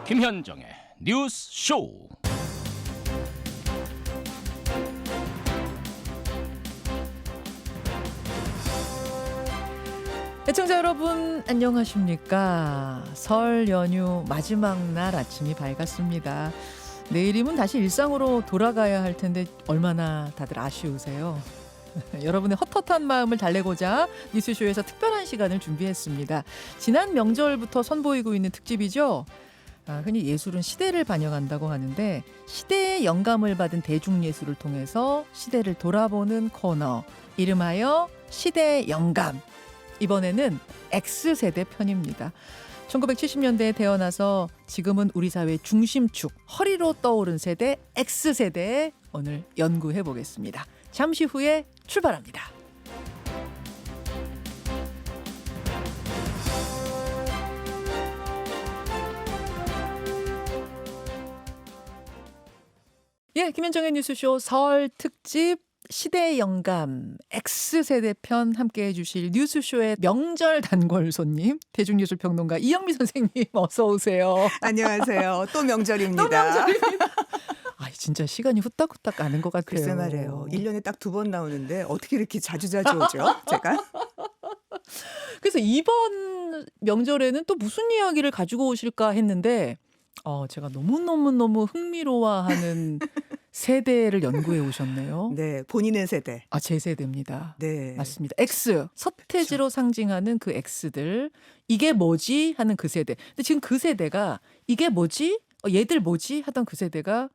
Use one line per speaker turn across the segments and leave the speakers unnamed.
김현정의 뉴스 쇼.
애청자 여러분 안녕하십니까. 설 연휴 마지막 날 아침이 밝았습니다. 내일이면 다시 일상으로 돌아가야 할 텐데 얼마나 다들 아쉬우세요. 여러분의 헛헛한 마음을 달래고자 뉴스쇼에서 특별한 시간을 준비했습니다. 지난 명절부터 선보이고 있는 특집이죠. 흔히 예술은 시대를 반영한다고 하는데 시대의 영감을 받은 대중예술을 통해서 시대를 돌아보는 코너, 이름하여 시대의 영감. 이번에는 X세대 편입니다. 1970년대에 태어나서 지금은 우리 사회의 중심축, 허리로 떠오른 세대 X세대에 오늘 연구해 보겠습니다. 잠시 후에 출발합니다. 예, 김현정의 뉴스쇼 설 특집 시대의 영감 X세대 편 함께해 주실 뉴스쇼의 명절 단골 손님 대중예술평론가 이영미 선생님 어서 오세요.
안녕하세요. 또 명절입니다.
또 명절입니다. 아, 진짜 시간이 후딱후딱 가는 것 같아요.
글쎄 말이에요. 1년에 딱 2번 나오는데 어떻게 이렇게 자주자주 오죠? 제가?
그래서 이번 명절에는 또 무슨 이야기를 가지고 오실까 했는데 제가 너무 흥미로워하는 세대를 연구해 오셨네요.
네, 본인의 세대.
아, 제 세대입니다.
네.
맞습니다. X, 서태지로 상징하는 그 X들. 이게 뭐지? 하는 그 세대. 근데 지금 그 세대가 이게 뭐지? 얘들 뭐지? 하던 그 세대가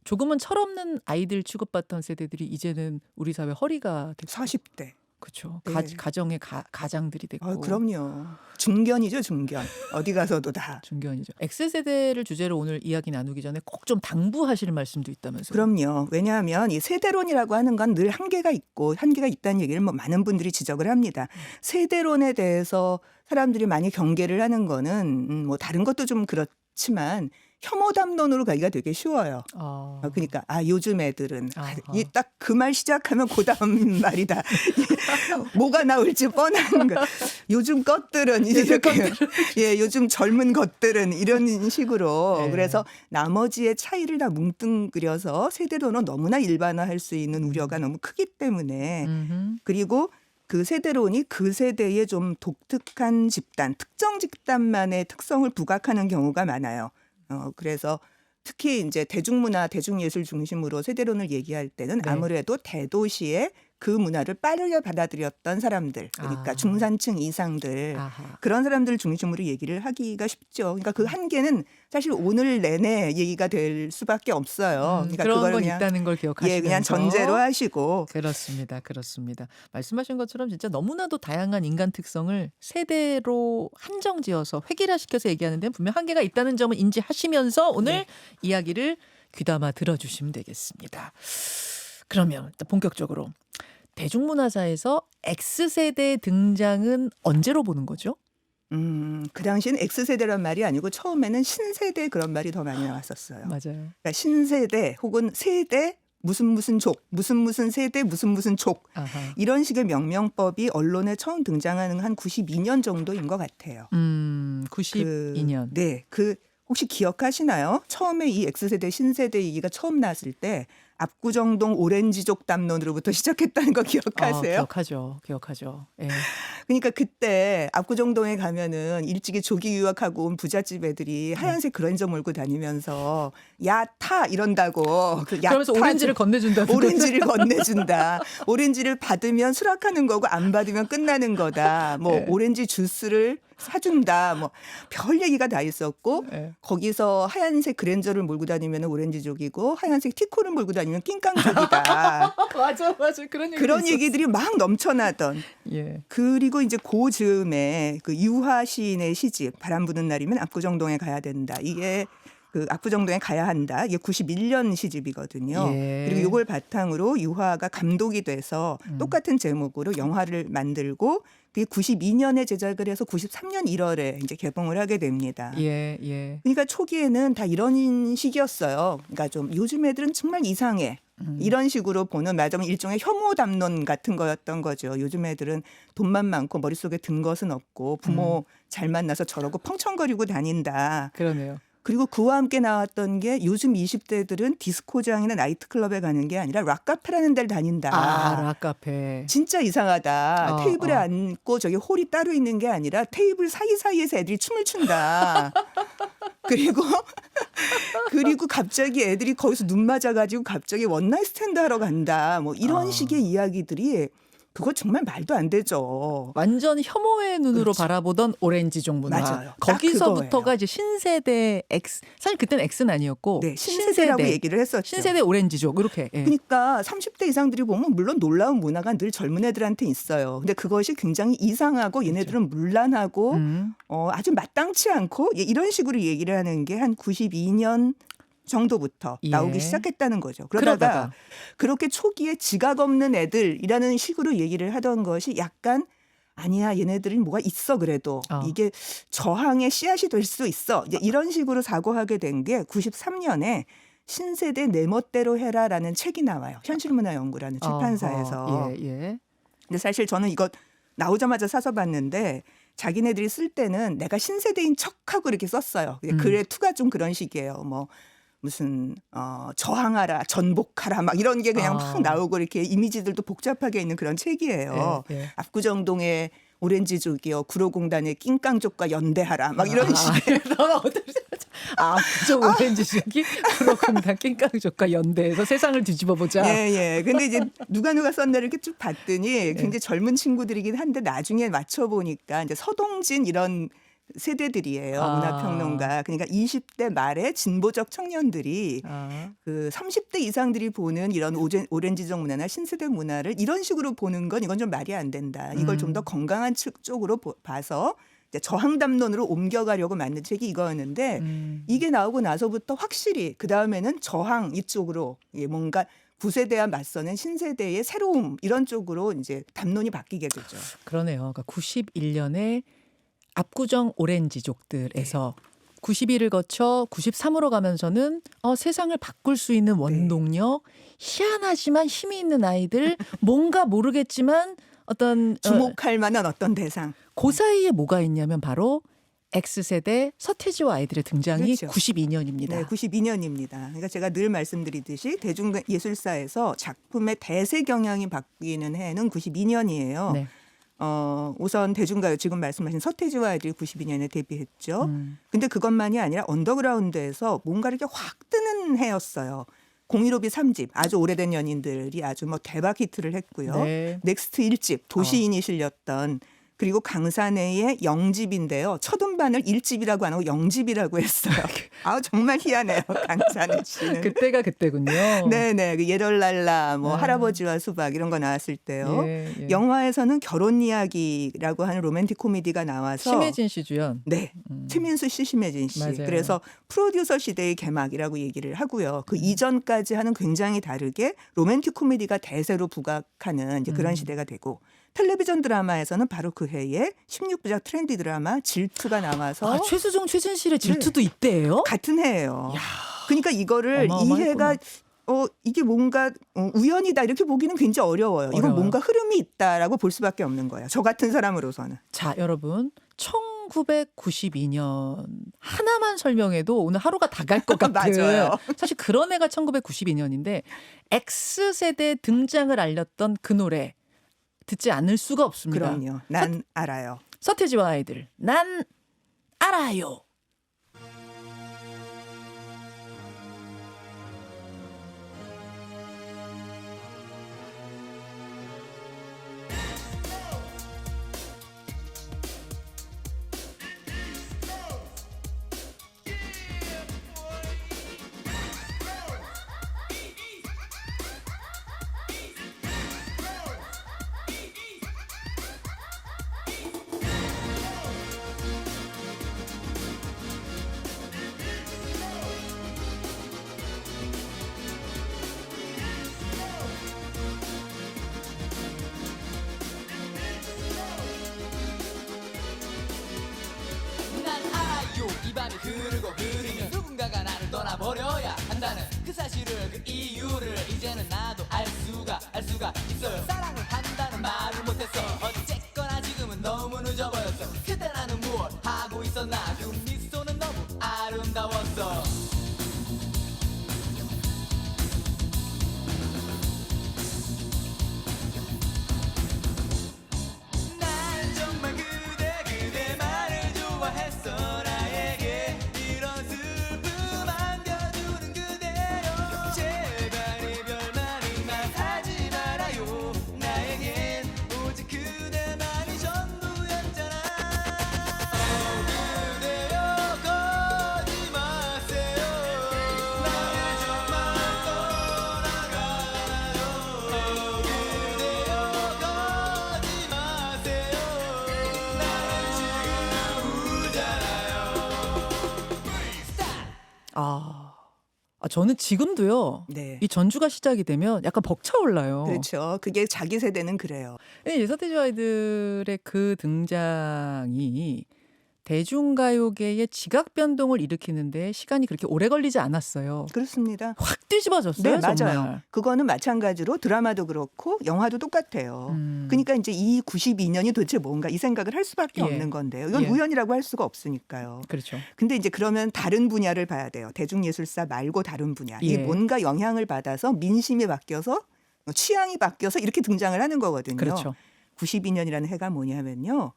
조금은 철없는 아이들 취급받던 세대들이 이제는 우리 사회 허리가 됐고.
40대.
그렇죠.
네.
가정의 가장들이 됐고.
그럼요. 중견이죠, 중견. 어디 가서도 다.
중견이죠. X세대를 주제로 오늘 이야기 나누기 전에 꼭 좀 당부하실 말씀도 있다면서요.
그럼요. 왜냐하면 이 세대론이라고 하는 건 늘 한계가 있고 한계가 있다는 얘기를 많은 분들이 지적을 합니다. 세대론에 대해서 사람들이 많이 경계를 하는 거는 다른 것도 좀 그렇지만 혐오담론으로 가기가 되게 쉬워요. 그러니까 요즘 애들은 딱 그 말 시작하면 그 다음 말이다. 뭐가 나올지 뻔한 거. 요즘 것들은 이렇게 요즘 젊은 것들은 이런 식으로
네.
그래서 나머지의 차이를 다 뭉뚱그려서 세대로는 너무나 일반화할 수 있는 우려가 너무 크기 때문에 그리고 그 세대론이 그 세대의 좀 독특한 집단, 특정 집단만의 특성을 부각하는 경우가 많아요. 그래서 특히 이제 대중문화, 대중예술 중심으로 세대론을 얘기할 때는
네.
아무래도 대도시의 그 문화를 빠르게 받아들였던 사람들, 그러니까 중산층 이상들,
아하.
그런 사람들 중심으로 얘기를 하기가 쉽죠. 그러니까 그 한계는 사실 오늘 내내 얘기가 될 수밖에 없어요. 그러니까
그런
그걸
건
그냥
있다는 걸 기억하시면서.
그냥 전제로 하시고.
그렇습니다. 말씀하신 것처럼 진짜 너무나도 다양한 인간 특성을 세대로 한정지어서 획일화시켜서 얘기하는 데는 분명 한계가 있다는 점을 인지하시면서 오늘 이야기를 귀담아 들어주시면 되겠습니다. 그러면 일단 본격적으로 대중문화사에서 X세대의 등장은 언제로 보는 거죠?
그 당시엔 X세대란 말이 아니고 처음에는 신세대 그런 말이 더 많이 나왔었어요.
맞아요.
그러니까 신세대 혹은 세대 무슨 족, 무슨 세대 무슨 족
아하.
이런 식의 명명법이 언론에 처음 등장하는 한 92년 정도인 것 같아요.
92년.
네, 혹시 기억하시나요? 처음에 이 X세대 신세대 얘기가 처음 나왔을 때 압구정동 오렌지족 담론으로부터 시작했다는 거 기억하세요?
기억하죠. 예.
그러니까 그때 압구정동에 가면은 일찍이 조기 유학하고 온 부잣집 애들이 하얀색 그랜저 몰고 다니면서 야 타 이런다고.
그러면서 오렌지를 건네준다.
오렌지를 건네준다. 오렌지를 받으면 수락하는 거고 안 받으면 끝나는 거다.
네.
오렌지 주스를 사준다. 별 얘기가 다 있었고
네.
거기서 하얀색 그랜저를 몰고 다니면 오렌지족이고 하얀색 티코를 몰고 다니면 낑깡족이다.
맞아.
그런 얘기들이 막 넘쳐나던.
예.
그리고 이제 그 즈음에 그 유화 시인의 시집 바람 부는 날이면 압구정동에 가야 된다. 이게 그 압구정동에 가야 한다. 이게 91년 시집이거든요.
예.
그리고 이걸 바탕으로 유화가 감독이 돼서 똑같은 제목으로 영화를 만들고 그게 92년에 제작을 해서 93년 1월에 이제 개봉을 하게 됩니다.
예.
그러니까 초기에는 다 이런 식이었어요. 그러니까 좀 요즘 애들은 정말 이상해. 이런 식으로 보는 말하자면 일종의 혐오 담론 같은 거였던 거죠. 요즘 애들은 돈만 많고 머릿속에 든 것은 없고 부모 잘 만나서 저러고 펑청거리고 다닌다.
그러네요.
그리고 그와 함께 나왔던 게 요즘 20대들은 디스코장이나 나이트클럽에 가는 게 아니라 락카페라는 데를 다닌다.
락카페.
진짜 이상하다. 테이블에 앉고 저기 홀이 따로 있는 게 아니라 테이블 사이사이에서 애들이 춤을 춘다. 그리고 갑자기 애들이 거기서 눈 맞아가지고 갑자기 원나잇 스탠드 하러 간다. 뭐 이런 식의 이야기들이 그거 정말 말도 안 되죠.
완전 혐오의 눈으로
그렇죠.
바라보던 오렌지족 문화.
맞아요.
거기서부터가 이제 신세대 X. 사실 그때는 X는 아니었고
네, 신세대라고 얘기를 했었죠.
신세대 오렌지족 이렇게. 예.
그러니까 30대 이상들이 보면 물론 놀라운 문화가 늘 젊은 애들한테 있어요. 근데 그것이 굉장히 이상하고 얘네들은 문란하고 아주 마땅치 않고 이런 식으로 얘기를 하는 게 한 92년 정도부터
예.
나오기 시작했다는 거죠. 그러다가 그렇게 초기에 지각 없는 애들이라는 식으로 얘기를 하던 것이 약간 아니야 얘네들은 뭐가 있어 그래도 이게 저항의 씨앗이 될 수 있어. 이제 이런 식으로 사고하게 된 게 93년에 신세대 내 멋대로 해라라는 책이 나와요. 현실문화연구라는 출판사에서.
예.
근데 사실 저는 이거 나오자마자 사서 봤는데 자기네들이 쓸 때는 내가 신세대인 척하고 이렇게 썼어요. 글의 투가 좀 그런 식이에요. 뭐 무슨 저항하라, 전복하라 막 이런 게 그냥 막 나오고 이렇게 이미지들도 복잡하게 있는 그런 책이에요.
예.
압구정동의 오렌지족이요, 구로공단의 낑깡족과 연대하라 막 이런 식의.
압구정 오렌지족이 구로공단 낑깡족과 연대해서 세상을 뒤집어 보자.
예. 근데 이제 누가 썼나 이렇게 쭉 봤더니 굉장히 젊은 친구들이긴 한데 나중에 맞춰 보니까 이제 서동진 이런 세대들이에요. 문화평론가. 그러니까 20대 말에 진보적 청년들이 그 30대 이상들이 보는 이런 오렌지족 문화나 신세대 문화를 이런 식으로 보는 건 이건 좀 말이 안 된다. 이걸 좀 더 건강한 쪽으로 봐서 이제 저항 담론으로 옮겨가려고 만든 책이 이거였는데 이게 나오고 나서부터 확실히 그 다음에는 저항 이쪽으로 뭔가 구세대와 맞서는 신세대의 새로움 이런 쪽으로 이제 담론이 바뀌게 되죠.
그러네요. 그러니까 91년에 압구정 오렌지족들에서 91을 거쳐 93으로 가면서는 세상을 바꿀 수 있는 원동력, 희한하지만 힘이 있는 아이들, 뭔가 모르겠지만 어떤
주목할 만한 어떤 대상.
그 사이에 뭐가 있냐면 바로 X세대 서태지와 아이들의 등장이
그렇죠.
92년입니다.
네, 92년입니다. 그러니까 제가 늘 말씀드리듯이 대중예술사에서 작품의 대세 경향이 바뀌는 해는 92년이에요.
네.
우선 대중가요 지금 말씀하신 서태지와 아이들이 92년에 데뷔했죠. 근데 그것만이 아니라 언더그라운드에서 뭔가 이렇게 확 뜨는 해였어요. 015B 3집 아주 오래된 연인들이 아주 뭐 대박 히트를 했고요.
네.
넥스트 1집 도시인이 실렸던 그리고 강산해의 0집인데요. 첫 음반을 1집이라고 안 하고 0집이라고 했어요. 정말 희한해요. 강산해 씨는.
그때가 그때군요.
네네. 그 예럴랄라, 뭐 할아버지와 수박 이런 거 나왔을 때요.
예.
영화에서는 결혼 이야기라고 하는 로맨틱 코미디가 나와서
심혜진 씨 주연.
네. 최민수 씨, 심혜진 씨.
맞아요.
그래서 프로듀서 시대의 개막이라고 얘기를 하고요. 그 이전까지 하는 굉장히 다르게 로맨틱 코미디가 대세로 부각하는 이제 그런 시대가 되고 텔레비전 드라마에서는 바로 그 해에 16부작 트렌디 드라마 질투가 나와서
최수종, 최진실의 질투도 이때예요?
같은 해예요. 그러니까 이거를 이
어마어마했구나.
해가 이게 뭔가 우연이다 이렇게 보기는 굉장히 어려워요. 이건 뭔가 흐름이 있다라고 볼 수밖에 없는 거예요. 저 같은 사람으로서는.
자, 여러분. 1992년 하나만 설명해도 오늘 하루가 다 갈 것 같은
맞아요.
사실 그런 해가 1992년인데 X세대 등장을 알렸던 그 노래 듣지 않을 수가 없습니다.
그럼요. 난 알아요.
서태지와 아이들 난 알아요.
싸웠어. 난 정말 그대만을 좋아했어. 나에게 이런 슬픔 안겨주는 그대여. 제발 이별만큼만 하지 말아요. 나에겐 오직 그대만이 전부였잖아. 그대여 가지 마세요. 나를 정말 떠나가나요. 그대여 가지 마세요. 나는 지금 울잖아요.
저는 지금도요.
네.
이 전주가 시작이 되면 약간 벅차올라요.
그렇죠. 그게 자기 세대는 그래요.
서태지 아이들의 그 등장이 대중가요계의 지각 변동을 일으키는데 시간이 그렇게 오래 걸리지 않았어요.
그렇습니다.
확 뒤집어졌어요.
네, 맞아요.
정말.
그거는 마찬가지로 드라마도 그렇고 영화도 똑같아요.
음.
그러니까 이제 이 92년이 도대체 뭔가 이 생각을 할 수밖에
예.
없는 건데요. 이건
예.
우연이라고 할 수가 없으니까요.
그렇죠.
근데 이제 그러면 다른 분야를 봐야 돼요. 대중예술사 말고 다른 분야. 이
예.
뭔가 영향을 받아서 민심이 바뀌어서 취향이 바뀌어서 이렇게 등장을 하는 거거든요.
그렇죠.
92년이라는 해가 뭐냐면요.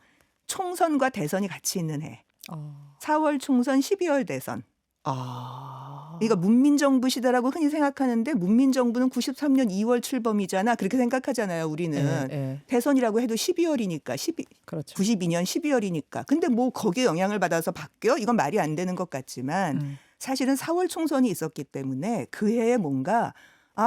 총선과 대선이 같이 있는 해.
어.
4월 총선, 12월 대선.
아.
그러니까 문민정부 시대라고 흔히 생각하는데 문민정부는 93년 2월 출범이잖아. 그렇게 생각하잖아요. 우리는.
예.
대선이라고 해도 12월이니까
그렇죠.
92년 12월이니까. 근데 뭐 거기에 영향을 받아서 바뀌어? 이건 말이 안 되는 것 같지만 사실은 4월 총선이 있었기 때문에 그 해에 뭔가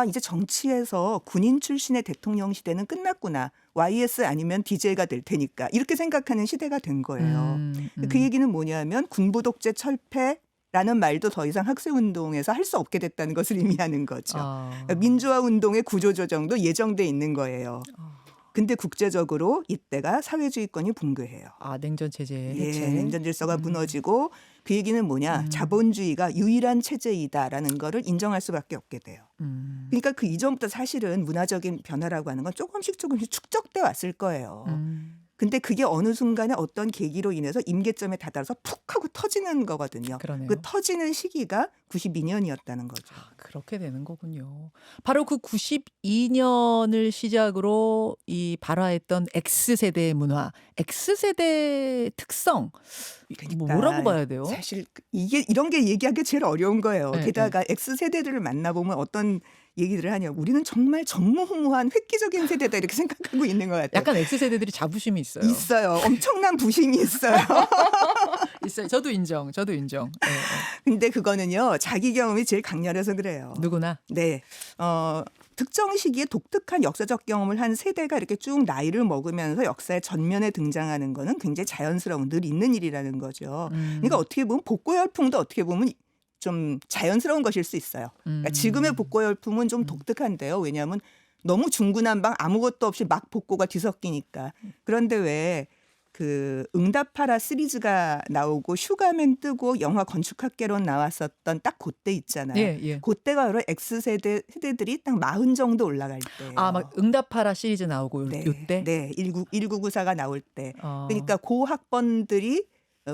이제 정치에서 군인 출신의 대통령 시대는 끝났구나. YS 아니면 DJ가 될 테니까. 이렇게 생각하는 시대가 된 거예요. 그 얘기는 뭐냐면 군부 독재 철폐라는 말도 더 이상 학생운동에서 할 수 없게 됐다는 것을 의미하는 거죠. 그러니까 민주화 운동의 구조조정도 예정돼 있는 거예요. 근데 국제적으로 이때가 사회주의권이 붕괴해요.
냉전 체제
예,
해체.
냉전 질서가 무너지고 그 얘기는 뭐냐? 자본주의가 유일한 체제이다라는 거를 인정할 수밖에 없게 돼요. 그러니까 그 이전부터 사실은 문화적인 변화라고 하는 건 조금씩 축적돼 왔을 거예요. 근데 그게 어느 순간에 어떤 계기로 인해서 임계점에 다다라서 푹 하고 터지는 거거든요.
그러네요.
그 터지는 시기가 92년이었다는 거죠.
그렇게 되는 거군요. 바로 그 92년을 시작으로 이 발화했던 X세대의 문화, X세대의 특성,
그러니까
뭐라고 봐야 돼요?
사실 이게 이런 게 얘기하기 제일 어려운 거예요.
네,
게다가 X세대들을 만나보면 어떤 얘기들을 하냐. 우리는 정말 전무후무한 획기적인 세대다 이렇게 생각하고 있는 것 같아요.
약간 X세대들이 자부심이 있어요.
있어요. 엄청난 부심이 있어요.
있어요. 저도 인정. 예.
근데 그거는요. 자기 경험이 제일 강렬해서 그래요.
누구나.
네. 특정 시기에 독특한 역사적 경험을 한 세대가 이렇게 쭉 나이를 먹으면서 역사의 전면에 등장하는 거는 굉장히 자연스러운 늘 있는 일이라는 거죠. 그러니까 어떻게 보면 복고 열풍도 어떻게 보면 좀 자연스러운 것일 수 있어요. 그러니까 지금의 복고 열풍은 좀 독특한데요. 왜냐하면 너무 중구난방 아무것도 없이 막 복고가 뒤섞이니까. 그런데 왜 그 응답하라 시리즈가 나오고 슈가맨 뜨고 영화 건축학개론 나왔었던 딱 그때 있잖아요.
예.
그때가 바로 X세대들이 딱 40 정도 올라갈 때예요.
막 응답하라 시리즈 나오고 요때?
네. 1994가 나올 때.
어.
그러니까 고 학번들이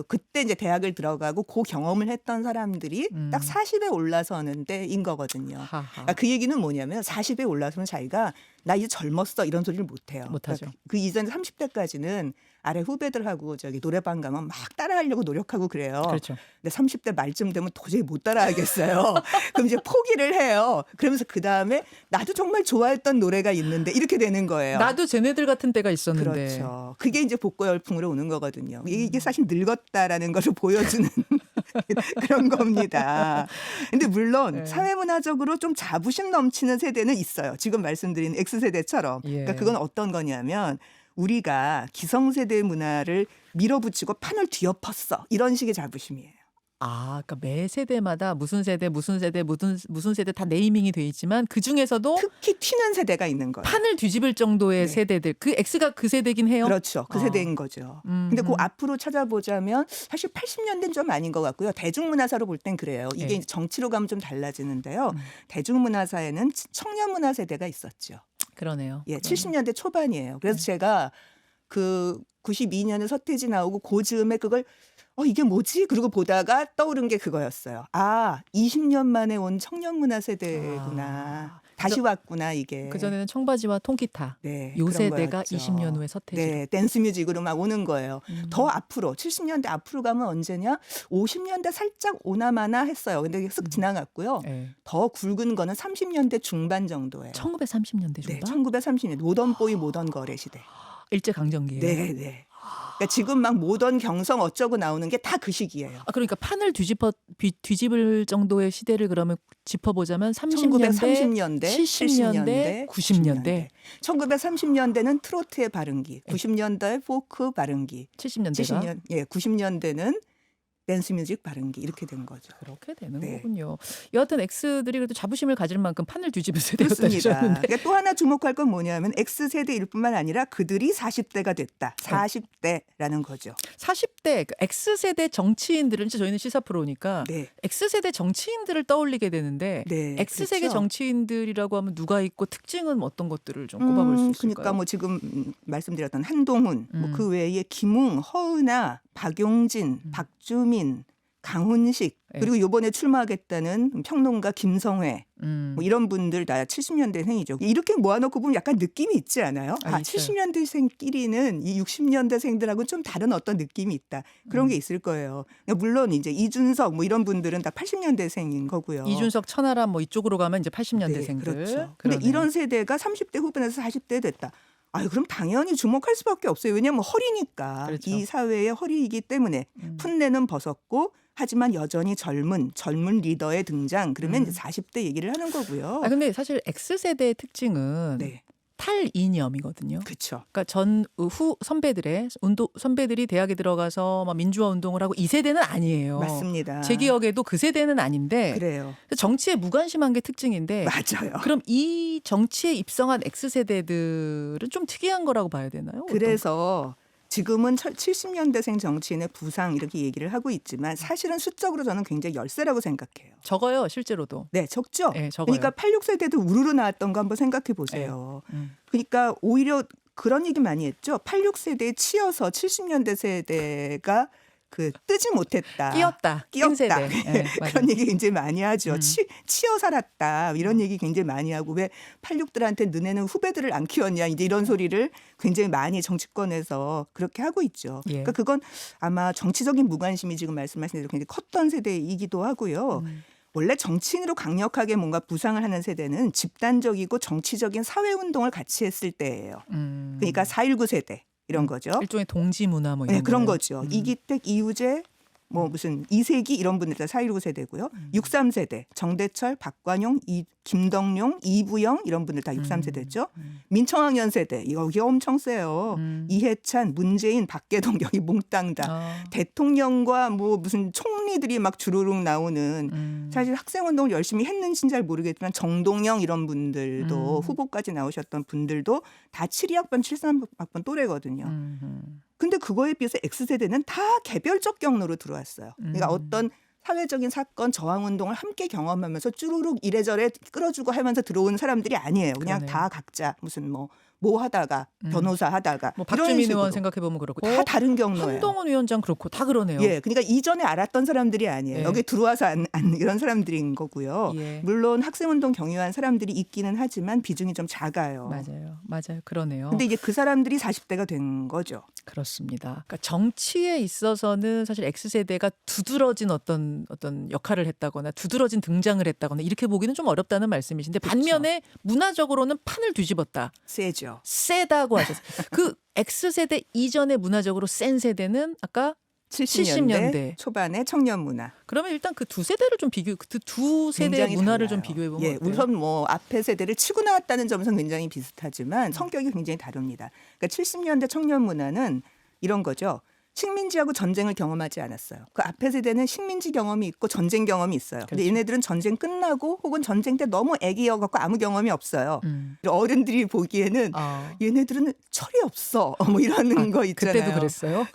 그때 이제 대학을 들어가고 그 경험을 했던 사람들이 딱 40에 올라서는 때인 거거든요.
하하.
그러니까 그 얘기는 뭐냐면 40에 올라서면 자기가 나 이제 젊었어 이런 소리를 못 해요.
못하죠.
그러니까 그 이전 30대까지는 아래 후배들하고 노래방 가면 막 따라하려고 노력하고 그래요.
그렇죠.
근데 30대 말쯤 되면 도저히 못 따라하겠어요. 그럼 이제 포기를 해요. 그러면서 그 다음에 나도 정말 좋아했던 노래가 있는데 이렇게 되는 거예요.
나도 쟤네들 같은 때가 있었는데.
그렇죠. 그게 이제 복고 열풍으로 오는 거거든요. 이게 사실 늙었다라는 것을 보여주는 그런 겁니다. 근데 물론
네.
사회문화적으로 좀 자부심 넘치는 세대는 있어요. 지금 말씀드린 X세대처럼.
예.
그러니까 그건 어떤 거냐면 우리가 기성세대 문화를 밀어붙이고 판을 뒤엎었어. 이런 식의 자부심이에요.
그러니까 매 세대마다 무슨 세대 무슨 세대 다 네이밍이 돼 있지만 그 중에서도
특히 튀는 세대가 있는 거예요.
판을 뒤집을 정도의
네.
세대들. 그 X가 그 세대긴 해요.
그렇죠. 그 세대인 거죠. 근데 그 앞으로 찾아보자면 사실 80년대는 좀 아닌 것 같고요. 대중문화사로 볼 땐 그래요. 이게
네.
이제 정치로 가면 좀 달라지는데요. 대중문화사에는 청년문화 세대가 있었죠.
그러네요.
예, 70년대 초반이에요. 그래서 제가 그 92년에 서태지 나오고 그 즈음에 그걸 이게 뭐지? 그리고 보다가 떠오른 게 그거였어요. 20년 만에 온 청년문화 세대구나. 다시 왔구나 이게.
그전에는 청바지와 통기타.
네,
요
그런
세대가
거였죠.
20년 후에 서태지.
네, 댄스 뮤직으로 막 오는 거예요. 더 앞으로 70년대 앞으로 가면 언제냐? 50년대 살짝 오나마나 했어요. 근데 쓱 지나갔고요.
네.
더 굵은 거는 30년대 중반 정도예요.
1930년대
네,
중반.
1930년 모던보이 모던 거래 시대.
일제 강점기예요.
네, 네. 그러니까 지금 막 모던 경성 어쩌고 나오는 게 다 그 시기예요.
그러니까 판을 뒤집을 정도의 시대를 그러면 짚어보자면 30년대,
1930년대,
70년대, 90년대.
1930년대는 트로트의 발흥기, 90년대 포크 발흥기,
70년대가
90년대는 댄스 뮤직 발흥기 이렇게 된 거죠.
그렇게 되는
네.
거군요. 여하튼 X들이 그래도 자부심을 가질 만큼 판을 뒤집을 세대였다
그렇습니다.
주셨는데
그러니까 또 하나 주목할 건 뭐냐면 X세대일 뿐만 아니라 그들이 40대가 됐다. 40대라는 거죠.
40대 그 X세대 정치인들은 이제 저희는 시사 프로니까
네.
X세대 정치인들을 떠올리게 되는데
네.
X세대
그렇죠.
정치인들이라고 하면 누가 있고 특징은 어떤 것들을 좀 꼽아볼 수 있을까요?
그러니까 뭐 지금 말씀드렸던 한동훈, 뭐 그 외에 김웅, 허은하, 박용진, 박주민, 강훈식
네.
그리고 이번에 출마하겠다는 평론가 김성회 뭐 이런 분들 다 70년대생이죠. 이렇게 모아놓고 보면 약간 느낌이 있지 않아요?
있어요.
70년대생끼리는 이 60년대생들하고 좀 다른 어떤 느낌이 있다. 그런 게 있을 거예요. 그러니까 물론 이제 이준석 뭐 이런 분들은 다 80년대생인 거고요.
이준석, 천하람 뭐 이쪽으로 가면 이제 80년대생들.
네, 그렇죠. 근데 이런 세대가 30대 후반에서 40대 됐다. 그럼 당연히 주목할 수밖에 없어요. 왜냐하면 허리니까.
그렇죠.
이 사회의 허리이기 때문에 풋내는 벗었고 하지만 여전히 젊은 젊은 리더의 등장. 그러면 이제 40대 얘기를 하는 거고요.
근데 사실 X세대의 특징은
네,
탈이념이거든요.
그렇죠.
그러니까 후 선배들이 대학에 들어가서 막 민주화 운동을 하고 이 세대는 아니에요.
맞습니다.
제 기억에도 그 세대는 아닌데
그래요.
정치에 무관심한 게 특징인데
맞아요.
그럼 이 정치에 입성한 X세대들은 좀 특이한 거라고 봐야 되나요?
그래서 지금은 70년대생 정치인의 부상 이렇게 얘기를 하고 있지만 사실은 수적으로 저는 굉장히 열세라고 생각해요.
적어요, 실제로도.
네, 적죠.
네, 적어요.
그러니까 86세대도 우르르 나왔던 거 한번 생각해 보세요. 그러니까 오히려 그런 얘기 많이 했죠. 86세대에 치여서 70년대 세대가 그 뜨지 못했다.
끼었다.
끼었다.
세대. 네,
그런 얘기 굉장히 많이 하죠. 치여 살았다. 이런 얘기 굉장히 많이 하고 왜 86들한테 너네는 후배들을 안 키웠냐. 이제 이런 소리를 굉장히 많이 정치권에서 그렇게 하고 있죠.
예.
그러니까 그건 아마 정치적인 무관심이 지금 말씀하신 대로 굉장히 컸던 세대이기도 하고요. 원래 정치인으로 강력하게 뭔가 부상을 하는 세대는 집단적이고 정치적인 사회운동을 같이 했을 때예요. 그러니까 4.19 세대. 이런 거죠.
일종의 동지 문화 뭐 이런
네, 그런
거예요?
거죠. 이기택, 이우재, 뭐 무슨 이세기 이런 분들 다 4.19 세대고요. 63세대 정대철, 박관용, 김덕룡, 이부영 이런 분들 다 63세대죠. 민청학년 세대 여기 엄청 세요. 이해찬, 문재인, 박계동 여기 몽땅 다 대통령과 뭐 무슨 총리들이 막 주르륵 나오는 사실 학생운동을 열심히 했는지는 잘 모르겠지만 정동영 이런 분들도 후보까지 나오셨던 분들도 다 72학번, 73학번 또래거든요. 근데 그거에 비해서 X세대는 다 개별적 경로로 들어왔어요. 그러니까 어떤 사회적인 사건, 저항운동을 함께 경험하면서 쭈루룩 이래저래 끌어주고 하면서 들어온 사람들이 아니에요. 그냥
그러네요.
다 각자 무슨 뭐 하다가 변호사 하다가
뭐
이런
박주민
식으로
의원 생각해 보면 그렇고
다 다른 경로예요.
한동훈 위원장 그렇고 다 그러네요.
예, 그러니까 이전에 알았던 사람들이 아니에요.
예.
여기 들어와서 안 이런 사람들인 거고요.
예.
물론 학생운동 경유한 사람들이 있기는 하지만 비중이 좀 작아요.
맞아요. 그러네요.
근데 이제 그 사람들이 40대가 된 거죠.
그렇습니다. 그러니까 정치에 있어서는 사실 X세대가 두드러진 어떤 역할을 했다거나 두드러진 등장을 했다거나 이렇게 보기는 좀 어렵다는 말씀이신데 반면에 문화적으로는 판을 뒤집었다.
세죠.
세다고 하셨어요. 그 X세대 이전의 문화적으로 센 세대는 아까 70년대.
초반의 청년 문화.
그러면 일단 그 두 세대를 좀 그 두 세대의
굉장히
문화를
달라요.
좀 비교해 보면
예,
어때요?
우선 뭐 앞에 세대를 치고 나왔다는 점에서 굉장히 비슷하지만 성격이 굉장히 다릅니다. 그러니까 70년대 청년 문화는 이런 거죠. 식민지하고 전쟁을 경험하지 않았어요. 그 앞에 세대는 식민지 경험이 있고 전쟁 경험이 있어요. 근데
그렇죠.
얘네들은 전쟁 끝나고 혹은 전쟁 때 너무 애기여갖고 아무 경험이 없어요. 어른들이 보기에는 얘네들은 철이 없어. 뭐 이러는 거 있잖아요.
그때도 그랬어요?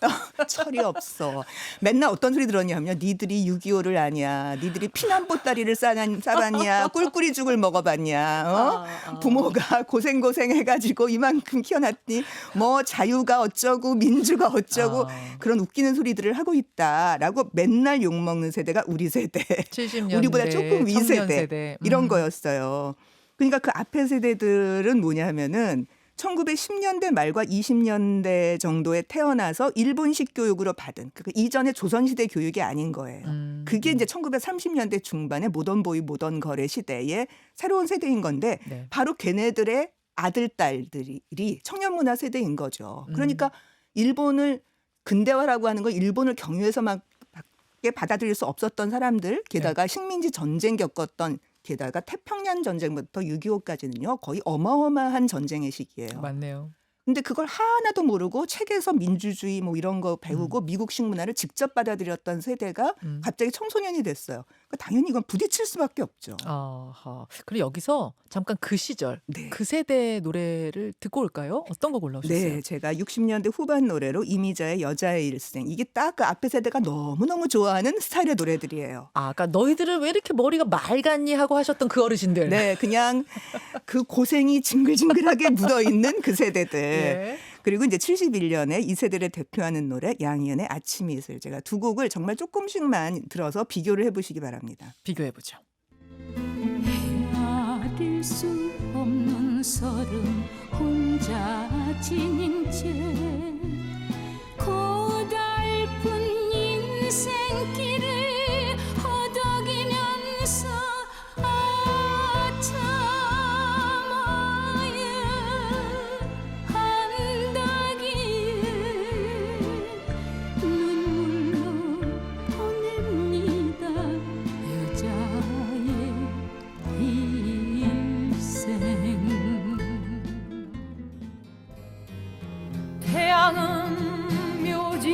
철이 없어. 맨날 어떤 소리 들었냐면 니들이 6.25를 아냐. 니들이 피난보따리를 싸봤냐. 꿀꿀이죽을 먹어봤냐. 부모가 고생 해가지고 이만큼 키워놨더니 뭐 자유가 어쩌고 민주가 어쩌고 그런 웃기는 소리들을 하고 있다라고 맨날 욕먹는 세대가 우리 세대.
70년대
우리보다 조금 위
청년
세대. 이런 거였어요. 그러니까 그 앞에 세대들은 뭐냐 하면은 1910년대 말과 20년대 정도에 태어나서 일본식 교육으로 받은 그 이전에 조선시대 교육이 아닌 거예요. 그게 이제 1930년대 중반에 모던보이 모던걸의 시대의 새로운 세대인 건데
네.
바로 걔네들의 아들, 딸들이 청년문화 세대인 거죠. 그러니까 일본을 근대화라고 하는 건 일본을 경유해서만 밖에 받아들일 수 없었던 사람들, 게다가 식민지 전쟁 겪었던 게다가 태평양 전쟁부터 6.25까지는요. 거의 어마어마한 전쟁의 시기예요.
맞네요.
근데 그걸 하나도 모르고 책에서 민주주의 뭐 이런 거 배우고 미국식 문화를 직접 받아들였던 세대가 갑자기 청소년이 됐어요. 그러니까 당연히 이건 부딪힐 수밖에 없죠.
아하. 그리고 여기서 잠깐 그 시절,
네.
그 세대 노래를 듣고 올까요? 어떤 거 골라오셨어요?
네, 제가 60년대 후반 노래로 이미자의 여자의 일생. 이게 딱 그 앞에 세대가 너무너무 좋아하는 스타일의 노래들이에요.
아, 그러니까 너희들은 왜 이렇게 머리가 맑았니 하고 하셨던 그 어르신들.
네, 그냥 그 고생이 징글징글하게 묻어있는 그 세대들.
예.
그리고 이제 71년에 이 세대를 대표하는 노래 양희은의 아침 이슬. 제가 두 곡을 정말 조금씩만 들어서 비교를 해보시기 바랍니다.
비교해보죠.
헤아릴 수 없는 서름 혼자 지닌 채 고달픈 인생길을 허덕이면서 한다기에 눈물로 보냅니다 여자의 일생. 태양은 묘지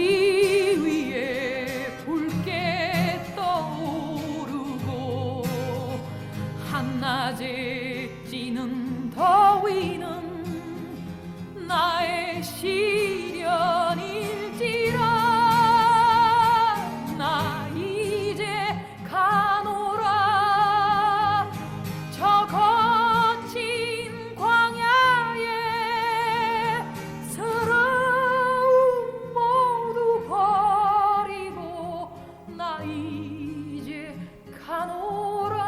위에 붉게 떠오르고 한낮에 찌는 더위는 나의 시련일지라 나 이제 가노라 저 거친 광야에 서러움 모두 버리고 나 이제 가노라.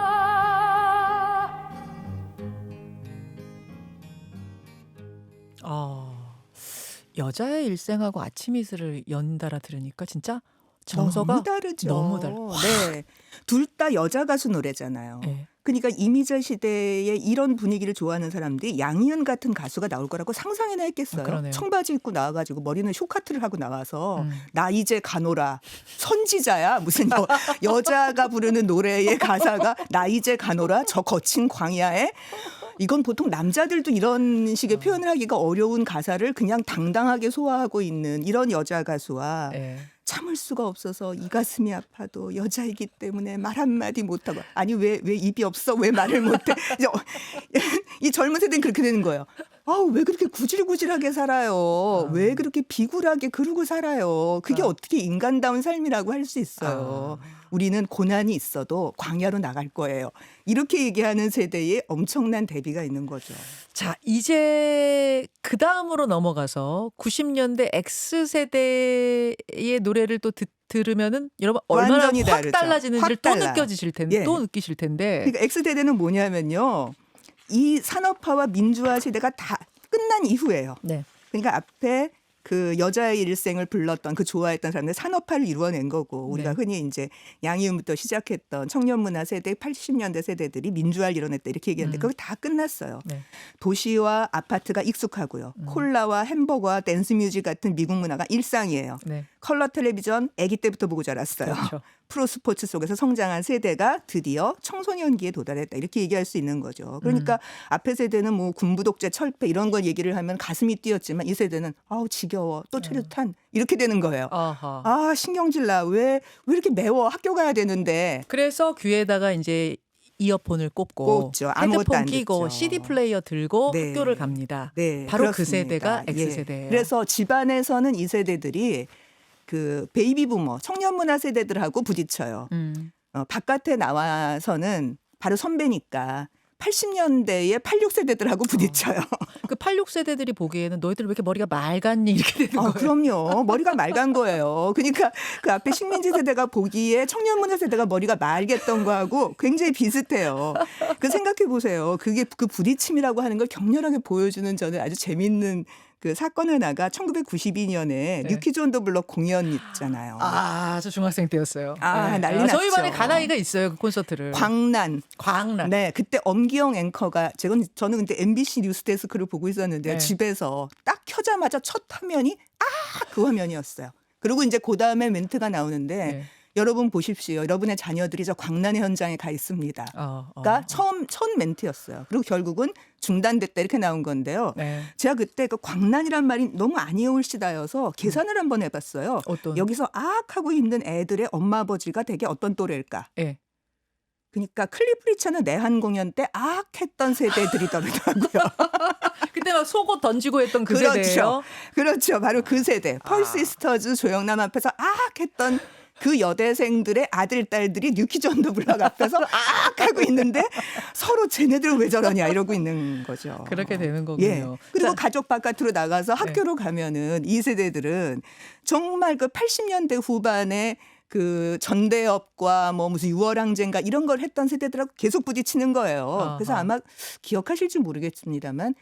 여자의 일생하고 아침 이슬을 연달아 들으니까 진짜 정서가
너무 다르죠.
너무 달라.
네, 둘 다 여자 가수 노래잖아요.
네.
그러니까 이미자 시대에 이런 분위기를 좋아하는 사람들이 양희은 같은 가수가 나올 거라고 상상이나 했겠어요.
그러네요.
청바지 입고 나와가지고 머리는 쇼카트를 하고 나와서 나 이제 가노라. 선지자야. 무슨 여자가 부르는 노래의 가사가 나 이제 가노라 저 거친 광야에. 이건 보통 남자들도 이런 식의 표현을 하기가 어려운 가사를 그냥 당당하게 소화하고 있는 이런 여자 가수와
네.
참을 수가 없어서 이 가슴이 아파도 여자이기 때문에 말 한마디 못하고 아니 왜 입이 없어 왜 말을 못해 이 젊은 세대는 그렇게 되는 거예요. 아우 왜 그렇게 구질구질하게 살아요. 왜 그렇게 비굴하게 그러고 살아요. 그게 어떻게 인간다운 삶이라고 할 수 있어요. 우리는 고난이 있어도 광야로 나갈 거예요. 이렇게 얘기하는 세대에 엄청난 대비가 있는 거죠.
자, 이제 그 다음으로 넘어가서 90년대 X세대의 노래를 또 들으면은 여러분 얼마나
완전히
확
다르죠.
달라지는지를
확
또
달라요.
느껴지실 텐데
예.
또 느끼실 텐데.
그러니까 X세대는 뭐냐면요. 이 산업화와 민주화 시대가 다 끝난 이후예요.
네.
그러니까 앞에 그 여자의 일생을 불렀던 그 좋아했던 사람들 산업화를 이루어낸 거고 우리가
네.
흔히 이제 양희은부터 시작했던 청년문화 세대 80년대 세대들이 민주화를 이뤄냈다 이렇게 얘기하는데 그게 다 끝났어요.
네.
도시와 아파트가 익숙하고요. 콜라와 햄버거와 댄스 뮤직 같은 미국 문화가 일상이에요.
네.
컬러 텔레비전 아기 때부터 보고 자랐어요.
그렇죠.
프로 스포츠 속에서 성장한 세대가 드디어 청소년기에 도달했다 이렇게 얘기할 수 있는 거죠. 그러니까 앞에 세대는 뭐 군부 독재 철폐 이런 걸 얘기를 하면 가슴이 뛰었지만 이 세대는 아우 지겨워 또 최루탄 이렇게 되는 거예요.
아하.
아 신경질 나 왜 이렇게 매워 학교 가야 되는데
그래서 귀에다가 이제 이어폰을 꼽고
꼽죠. 아무것도
헤드폰
안
끼고
듣죠.
CD 플레이어 들고
네.
학교를 갑니다.
네,
바로 그
그렇습니다.
세대가
예.
X세대예요.
그래서 집안에서는 이 세대들이 그 베이비 부머 청년문화 세대들하고 부딪혀요. 바깥에 나와서는 바로 선배니까 80년대의 86세대들하고 부딪혀요.
그 86세대들이 보기에는 너희들 왜 이렇게 머리가 맑았니 이렇게 되는 거예요.
그럼요. 머리가 맑은 거예요. 그러니까 그 앞에 식민지 세대가 보기에 청년문화 세대가 머리가 맑았던 거하고 굉장히 비슷해요. 그 생각해 보세요. 그게 그 부딪힘이라고 하는 걸 격렬하게 보여주는 저는 아주 재밌는 그 사건 하나가 1992년에
네.
뉴키즈 온 더 블럭 공연 있잖아요.
저 중학생 때였어요.
난리
저희
났죠.
반에 가나이가 있어요. 그 콘서트를.
광란.
네.
그때 엄기영 앵커가 저는 근데 MBC 뉴스데스크를 보고 있었는데요.
네.
집에서 딱 켜자마자 첫 화면이 그 화면이었어요. 그리고 이제 그 다음에 멘트가 나오는데
네.
여러분 보십시오. 여러분의 자녀들이 저 광란의 현장에 가 있습니다. 가 첫 멘트였어요. 그리고 결국은 중단됐다 이렇게 나온 건데요.
네.
제가 그때 그 광란이란 말이 너무 아니올시다여서 계산을 한번 해봤어요.
어떤?
여기서 하고 있는 애들의 엄마 아버지가 되게 어떤 또래일까?
네.
그러니까 클리프 리처는 내한 공연 때 했던 세대들이더라고요.
그때 막 속옷 던지고 했던 그
그렇죠.
세대예요.
그렇죠. 바로 그 세대. 펄시스터즈 조영남 앞에서 했던 그 여대생들의 아들 딸들이 뉴키즈 온 더 블럭 앞에서 하고 있는데 서로 쟤네들은 왜 저러냐 이러고 있는 거죠.
그렇게 되는 거군요.
예. 그리고
자,
가족 바깥으로 나가서 학교로 가면은 이 세대들은 정말 그 80년대 후반에 그 전대협과 뭐 무슨 유월항쟁가 이런 걸 했던 세대들하고 계속 부딪히는 거예요. 그래서 아마 기억하실지 모르겠습니다만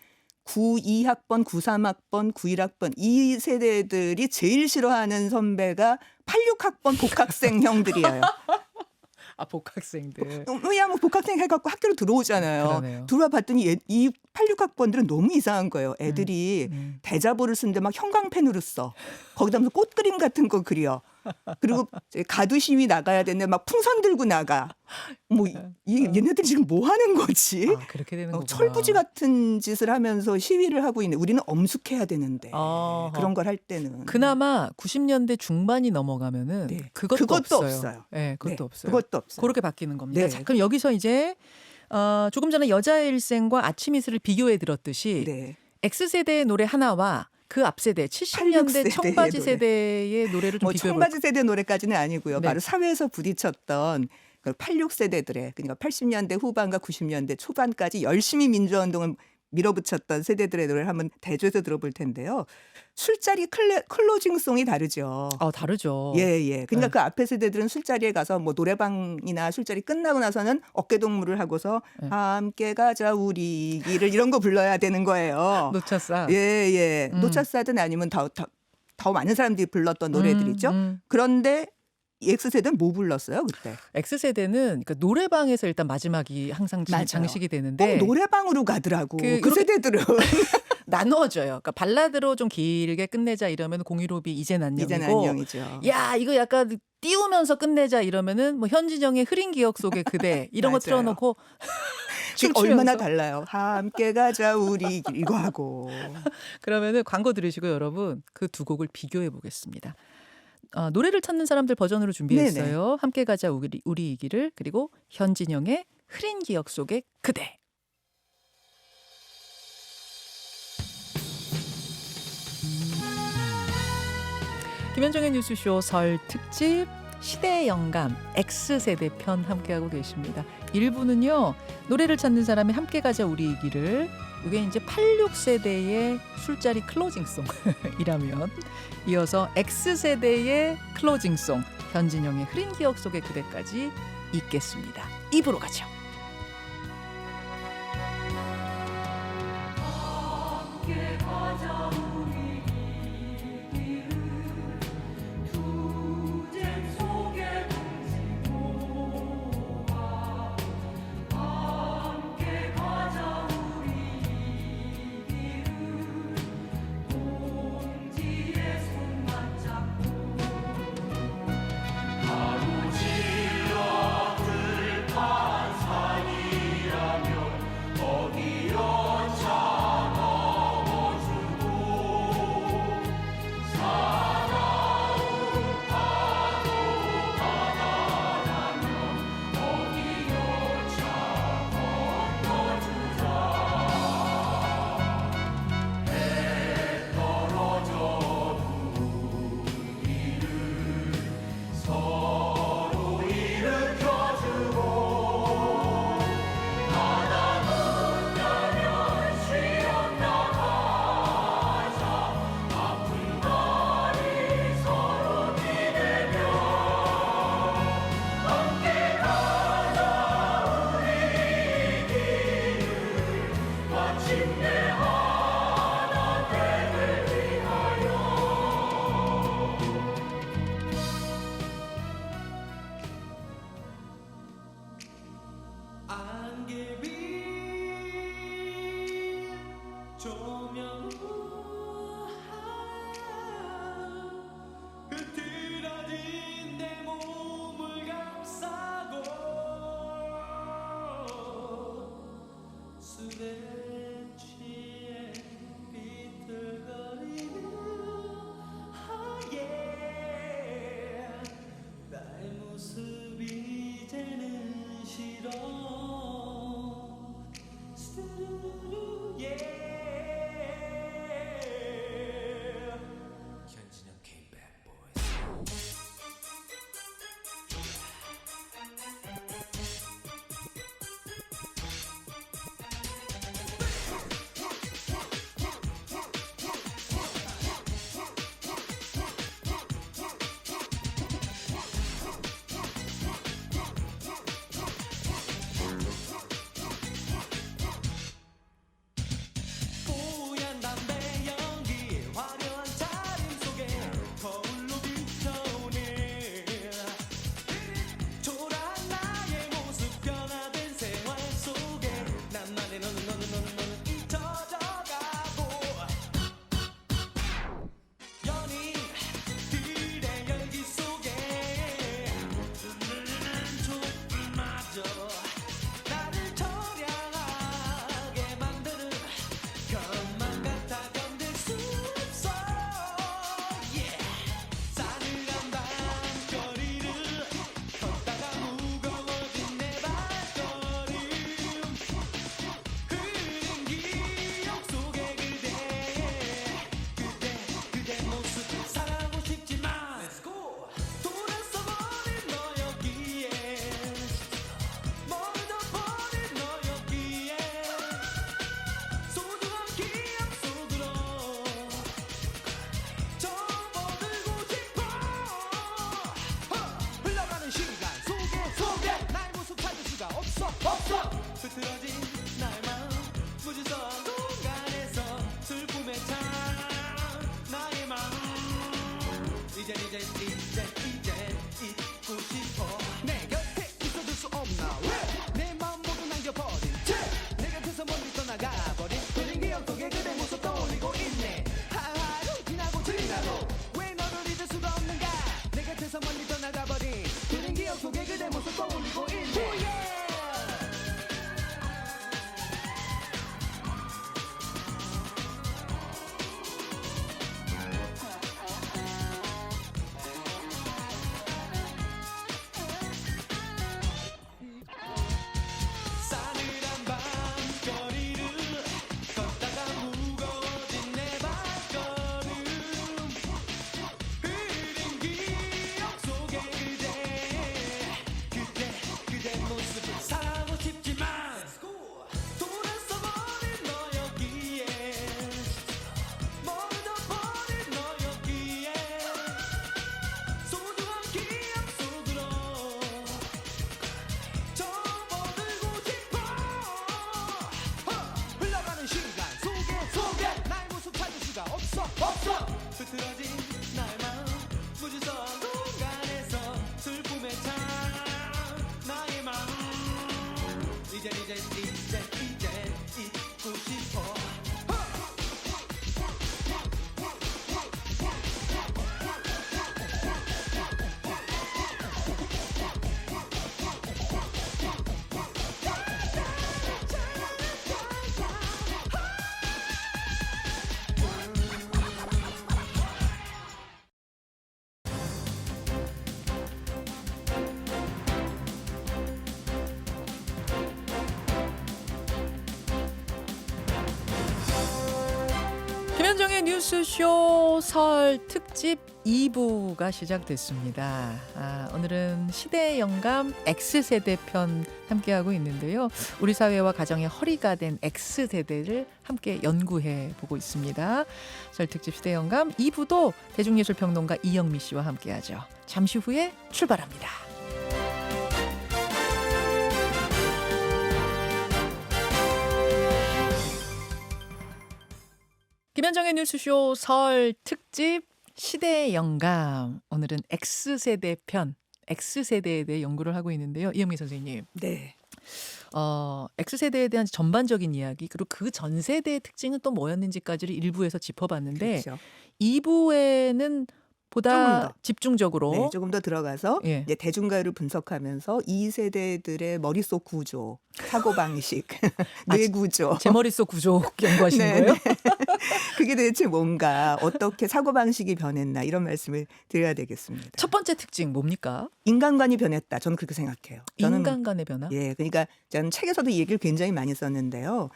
92학번, 93학번, 91학번 이 세대들이 제일 싫어하는 선배가 86학번 복학생 형들이에요.
복학생들.
왜냐하면 복학생 해갖고 학교로 들어오잖아요.
그러네요.
들어와 봤더니 이 86학번들은 너무 이상한 거예요. 애들이 대자보를 쓰는데 막 형광펜으로 써. 거기다 무슨 꽃그림 같은 거 그려. 그리고 가두 시위 나가야 되는데 막 풍선 들고 나가. 뭐 얘네들이 지금 뭐 하는 거지?
그렇게 되는 거구나.
철부지 같은 짓을 하면서 시위를 하고 있는. 우리는 엄숙해야 되는데 그런 걸 할 때는
그나마 90년대 중반이 넘어가면은
네.
그것도 없어요.
없어요.
네, 그것도
네,
없어요.
그것도 없어요.
그렇게 바뀌는 겁니다.
네.
자, 그럼 여기서 이제 조금 전에 여자의 일생과 아침 이슬을 비교해 들었듯이
네.
X세대의 노래 하나와 그 앞세대 70년대
86세대의
청바지
노래.
세대의 노래를 좀
뭐
비교해 볼까요?
청바지 세대 노래까지는 아니고요.
네.
바로 사회에서 부딪혔던 그 86세대들의 그러니까 80년대 후반과 90년대 초반까지 열심히 민주화 운동을 밀어붙였던 세대들의 노래를 한번 대조해서 들어볼 텐데요. 술자리 클로징송이 다르죠.
다르죠.
예. 그러니까
네.
그 앞에 세대들은 술자리에 가서 뭐 노래방이나 술자리 끝나고 나서는 어깨동무를 하고서
네.
함께 가자 우리 길을 이런 거 불러야 되는 거예요.
노차사.
예. 노차사든 아니면 더 많은 사람들이 불렀던 노래들이죠. 그런데 X세대는 뭐 불렀어요 그때?
X세대는 그러니까 노래방에서 일단 마지막이 항상
맞아요.
장식이 되는데
꼭 노래방으로 가더라고. 그
그렇게-
세대들은.
나누어져요. 그러니까 발라드로 좀 길게 끝내자 이러면 공유로비 이젠 안녕이고
이제는 안녕이죠.
야 이거 약간 띄우면서 끝내자 이러면은 뭐 현진영의 흐린 기억 속의 그대 이런 거
맞아요.
틀어놓고
지금
춤추면서.
얼마나 달라요. 함께 가자 우리 길 이거 하고.
그러면은 광고 들으시고 여러분 그 두 곡을 비교해 보겠습니다. 노래를 찾는 사람들 버전으로 준비했어요. 함께 가자 우리 이 길을 그리고 현진영의 흐린 기억 속의 그대. 김현정의 뉴스쇼 설 특집 시대의 영감 X세대 편 함께하고 계십니다. 1부는요. 노래를 찾는 사람이 함께 가자 우리 이 길을 이게 이제 86세대의 술자리 클로징송이라면 이어서 X세대의 클로징송 현진영의 흐린 기억 속의 그대까지 있겠습니다. 2부로 가죠.
함께 가자 우리 이 길을 투쟁 속에 동지 모아 함께 가자 우리 이 길을 동지의 손만 잡고 가로질러 들판 산이라면 거기 연차 넘어주고
흐트러진 나의 마음 무지성 공간에서 슬픔에 찬 나의 마음 이젠 잊고 싶어 내 곁에 있어줄 수 없나 왜 내 마음 모두 남겨버린 채 내 곁에서 멀리 떠나가버린 흐린 기억 속에 그대 모습 떠올리고 있네 하루 지나고 왜 너를 잊을 수가 없는가 내 곁에서 멀리 떠나가버린 흐린 기억 속에 그대 모습 떠올리고 있네 싸늘한 밤거리를 걷다가 무거워진 내 발걸음 흐린 기억 속에 그대 모습을 사랑하고 싶지만 돌아서버린 너 여기에 멀어져버린 너 여기에 소중한 기억 속으로 접어들고 싶어 흘러가는 시간 속에 나의 모습 찾을 수가 없어 흐트러진 나의 마음 무지성 공간에서 슬픔에 찬 나의 마음 이젠 잊고 싶어
김현정의 뉴스쇼 설 특집 2부가 시작됐습니다. 오늘은 시대의 영감 X세대 편 함께하고 있는데요. 우리 사회와 가정의 허리가 된 X세대를 함께 연구해 보고 있습니다. 설 특집 시대의 영감 2부도 대중예술평론가 이영미 씨와 함께하죠. 잠시 후에 출발합니다. 김현정의 뉴스쇼 설 특집 시대의 영감. 오늘은 X세대 편, X세대에 대해 연구를 하고 있는데요. 이영미 선생님.
네.
X세대에 대한 전반적인 이야기 그리고 그 전 세대의 특징은 또 뭐였는지까지를 일부에서 짚어봤는데
그렇죠.
2부에는
조금
보다
더.
집중적으로
네, 조금 더 들어가서
예.
이제 대중가요를 분석하면서 이 세대들의 머릿속 구조, 사고 방식, 뇌 구조
제 머릿속 구조 연구하시는
네,
거예요?
그게 대체 뭔가 어떻게 사고 방식이 변했나 이런 말씀을 드려야 되겠습니다.
첫 번째 특징 뭡니까?
인간관이 변했다. 저는 그렇게 생각해요. 저는
인간 간의 변화?
예, 그러니까 저는 책에서도 이 얘기를 굉장히 많이 썼는데요.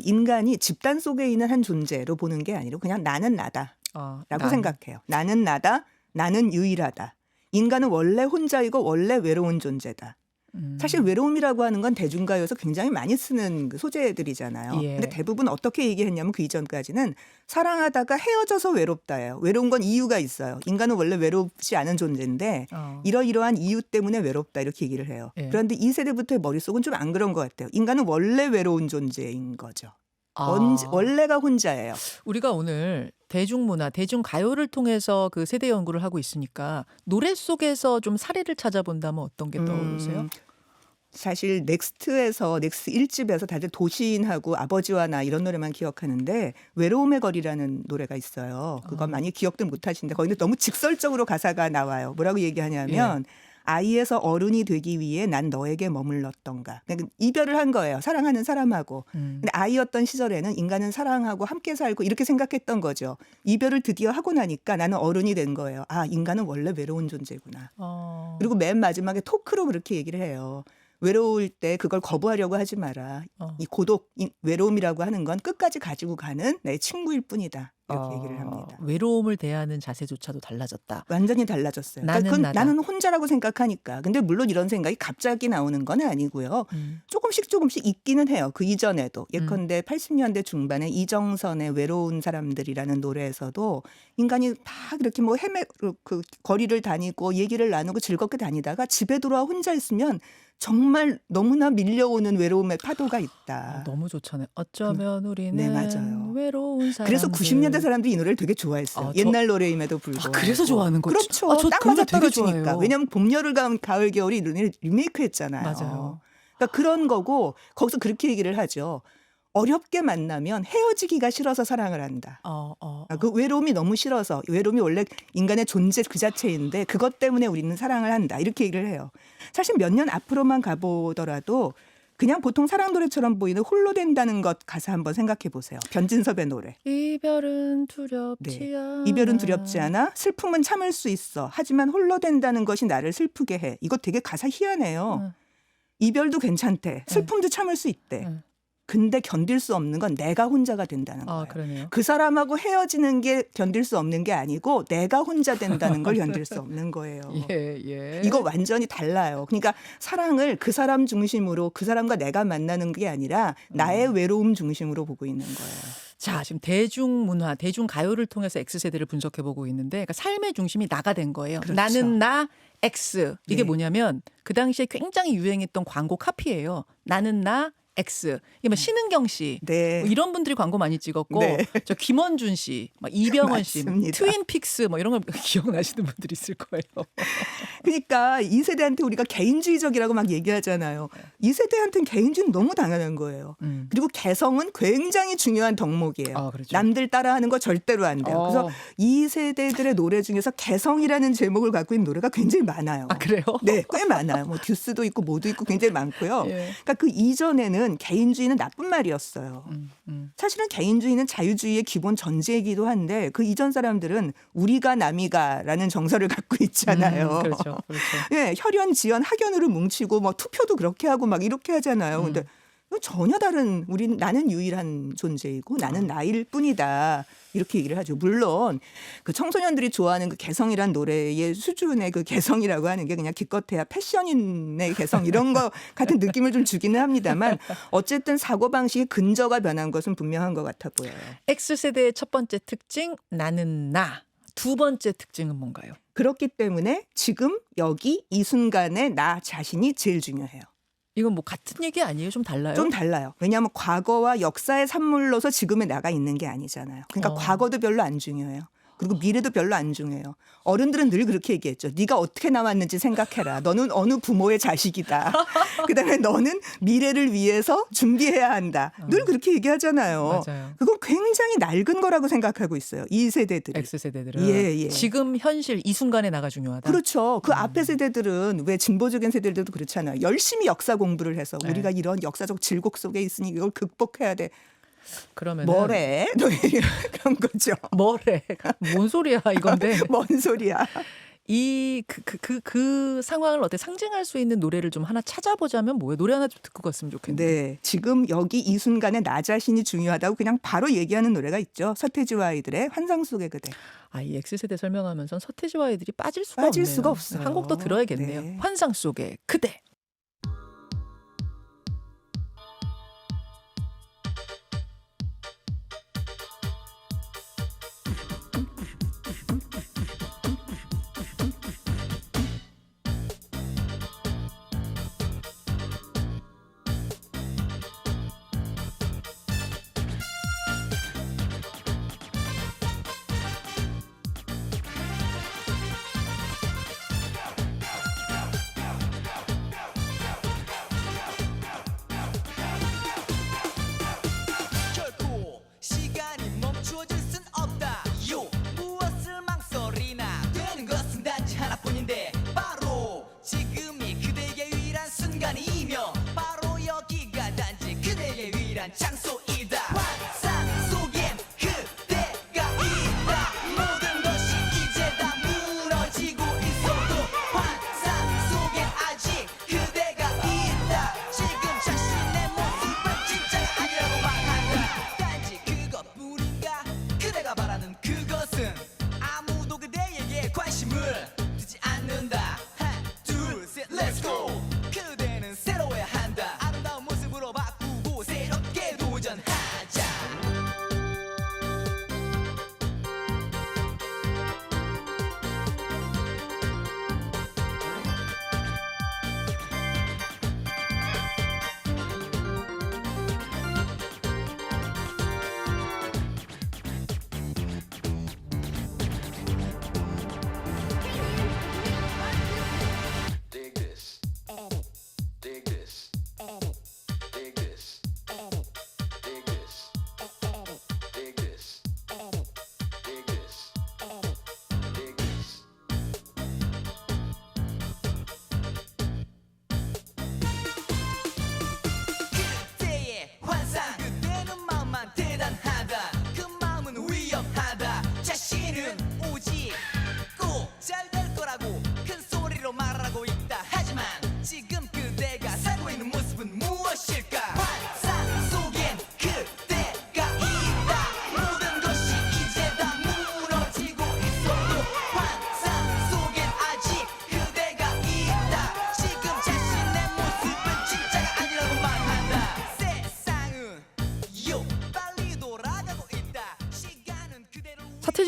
인간이 집단 속에 있는 한 존재로 보는 게 아니라 그냥 나는 나다. 라고 생각해요. 나는 나다. 나는 유일하다. 인간은 원래 혼자이고 원래 외로운 존재다. 사실 외로움이라고 하는 건 대중가요에서 굉장히 많이 쓰는 그 소재들이잖아요.
예.
근데 대부분 어떻게 얘기했냐면 그 이전까지는 사랑하다가 헤어져서 외롭다예요. 외로운 건 이유가 있어요. 인간은 원래 외롭지 않은 존재인데 이러이러한 이유 때문에 외롭다 이렇게 얘기를 해요.
예.
그런데 이 세대부터의 머릿속은 좀 안 그런 것 같아요. 인간은 원래 외로운 존재인 거죠. 원래가 혼자예요.
우리가 오늘 대중문화, 대중가요를 통해서 그 세대 연구를 하고 있으니까 노래 속에서 좀 사례를 찾아본다면 어떤 게 떠오르세요?
사실 넥스트에서 넥스트 1집에서 다들 도시인하고 아버지와 나 이런 노래만 기억하는데 외로움의 거리라는 노래가 있어요. 그건 많이 기억들 못하시는데 거기는 너무 직설적으로 가사가 나와요. 뭐라고 얘기하냐면 아이에서 어른이 되기 위해 난 너에게 머물렀던가. 그러니까 이별을 한 거예요. 사랑하는 사람하고. 근데 아이였던 시절에는 인간은 사랑하고 함께 살고 이렇게 생각했던 거죠. 이별을 드디어 하고 나니까 나는 어른이 된 거예요. 아, 인간은 원래 외로운 존재구나. 그리고 맨 마지막에 토크로 그렇게 얘기를 해요. 외로울 때 그걸 거부하려고 하지 마라. 이 고독, 이 외로움이라고 하는 건 끝까지 가지고 가는 내 친구일 뿐이다. 이렇게 얘기를 합니다.
외로움을 대하는 자세조차도 달라졌다.
완전히 달라졌어요.
나는
그건
나다.
나는 혼자라고 생각하니까. 근데 물론 이런 생각이 갑자기 나오는 건 아니고요. 조금씩 있기는 해요. 그 이전에도. 예컨대 80년대 중반에 이정선의 외로운 사람들이라는 노래에서도 인간이 막 이렇게 뭐 그 거리를 다니고 얘기를 나누고 즐겁게 다니다가 집에 돌아와 혼자 있으면 정말 너무나 밀려오는 외로움의 파도가 있다.
너무 좋잖아요. 어쩌면 우리는
네, 맞아요.
외로운 사람.
그래서 90년대 사람들이 이 노래를 되게 좋아했어요.
아,
옛날 노래임에도 불구하고.
그래서 좋아하는 거죠.
그렇죠.
아, 저
딱
그 노래
맞아
되게
떨어지니까.
좋아해요.
왜냐하면 봄, 여름, 가을, 겨울이 이 노래를 리메이크했잖아요.
맞아요.
그러니까 그런 거고 거기서 그렇게 얘기를 하죠. 어렵게 만나면 헤어지기가 싫어서 사랑을 한다. 그 외로움이 너무 싫어서 외로움이 원래 인간의 존재 그 자체인데 그것 때문에 우리는 사랑을 한다. 이렇게 얘기를 해요. 사실 몇 년 앞으로만 가보더라도 그냥 보통 사랑 노래처럼 보이는 홀로 된다는 것 가사 한번 생각해 보세요. 변진섭의 노래.
이별은 두렵지 않아.
이별은 두렵지 않아. 슬픔은 참을 수 있어. 하지만 홀로 된다는 것이 나를 슬프게 해. 이거 되게 가사 희한해요. 이별도 괜찮대. 슬픔도 참을 수 있대. 근데 견딜 수 없는 건 내가 혼자가 된다는 거예요.
그러네요.
그 사람하고 헤어지는 게 견딜 수 없는 게 아니고 내가 혼자 된다는 걸 견딜 수 없는 거예요.
예.
이거 완전히 달라요. 그러니까 사랑을 그 사람 중심으로 그 사람과 내가 만나는 게 아니라 나의 외로움 중심으로 보고 있는 거예요.
자, 지금 대중문화, 대중가요를 통해서 X세대를 분석해 보고 있는데 그러니까 삶의 중심이 나가 된 거예요.
그렇죠.
나는 나 X. 이게
네.
뭐냐면 그 당시에 굉장히 유행했던 광고 카피예요. 나는 나 X. 이게 막 신은경 씨.
네.
뭐 이런 분들이 광고 많이 찍었고
네.
저 김원준 씨, 막 이병헌 씨,
맞습니다.
트윈픽스 뭐 이런 걸 기억나시는 분들이 있을 거예요.
그러니까 이 세대한테 우리가 개인주의적이라고 막 얘기하잖아요. 이 세대한테는 개인주의는 너무 당연한 거예요. 그리고 개성은 굉장히 중요한 덕목이에요.
그렇죠.
남들 따라하는 거 절대로 안 돼요. 그래서 이 세대들의 노래 중에서 개성이라는 제목을 갖고 있는 노래가 굉장히 많아요.
그래요?
네, 꽤 많아요. 뭐 듀스도 있고 뭐도 있고 굉장히 많고요.
예.
그러니까 그 이전에는 개인주의는 나쁜 말이었어요. 사실은 개인주의는 자유주의의 기본 전제이기도 한데 그 이전 사람들은 우리가 남이가라는 정서를 갖고 있잖아요.
그렇죠.
예, 혈연, 지연, 학연으로 뭉치고 뭐 투표도 그렇게 하고 막 이렇게 하잖아요. 근데 전혀 다른 나는 유일한 존재이고 나는 나일 뿐이다. 이렇게 얘기를 하죠. 물론 그 청소년들이 좋아하는 그 개성이란 노래의 수준의 그 개성이라고 하는 게 그냥 기껏해야 패션인의 개성 이런 거 같은 느낌을 좀 주기는 합니다만 어쨌든 사고방식의 근저가 변한 것은 분명한 것 같아 보여요.
X세대의 첫 번째 특징 나는 나. 두 번째 특징은 뭔가요?
그렇기 때문에 지금 여기 이 순간에 나 자신이 제일 중요해요.
이건 뭐 같은 얘기 아니에요? 좀 달라요?
좀 달라요. 왜냐하면 과거와 역사의 산물로서 지금의 나가 있는 게 아니잖아요. 그러니까 과거도 별로 안 중요해요. 그리고 미래도 별로 안 중요해요. 어른들은 늘 그렇게 얘기했죠. 네가 어떻게 나왔는지 생각해라. 너는 어느 부모의 자식이다. 그다음에 너는 미래를 위해서 준비해야 한다. 늘 그렇게 얘기하잖아요.
맞아요.
그건 굉장히 낡은 거라고 생각하고 있어요. 이 세대들이.
X세대들은
예.
지금 현실 이 순간에 나가 중요하다.
그렇죠. 그 앞에 세대들은 왜 진보적인 세대들도 그렇잖아요. 열심히 역사 공부를 해서
네.
우리가 이런 역사적 질곡 속에 있으니 이걸 극복해야 돼.
그러면은
뭐래? 그런 거죠.
뭐래? 뭔 소리야 이건데?
뭔 소리야?
이 그 상황을 어떻게 상징할 수 있는 노래를 좀 하나 찾아보자면 뭐예요? 노래 하나 좀 듣고 갔으면 좋겠는데.
네, 지금 여기 이 순간에 나 자신이 중요하다고 그냥 바로 얘기하는 노래가 있죠. 서태지와 아이들의 환상 속의 그대.
이 X세대 설명하면서 서태지와 아이들이 빠질 수가
빠질
없네요.
수가 없어요.
한 곡 더 들어야겠네요.
네.
환상 속의 그대.
결코 시간이 멈추어질 순 없다 요 무엇을 망설이나 되는 것은 단지 하나뿐인데 바로 지금이 그대에게 유일한 순간이며 바로 여기가 단지 그대에게 유일한 장소이다 환상 속엔 그대가 있다 모든 것이 이제 다 무너지고 있어도 환상 속엔 아직 그대가 있다 지금 자신의 모습은 진짜가 아니라고 말한다 단지 그것뿐인가 그대가 바라는 그것은 아무도 그대에게 관심을 두지 않는다 하나 둘셋 렛츠고 그대는 새로워야 한다 아름다운 모습으로 바꾸고 새롭게 도전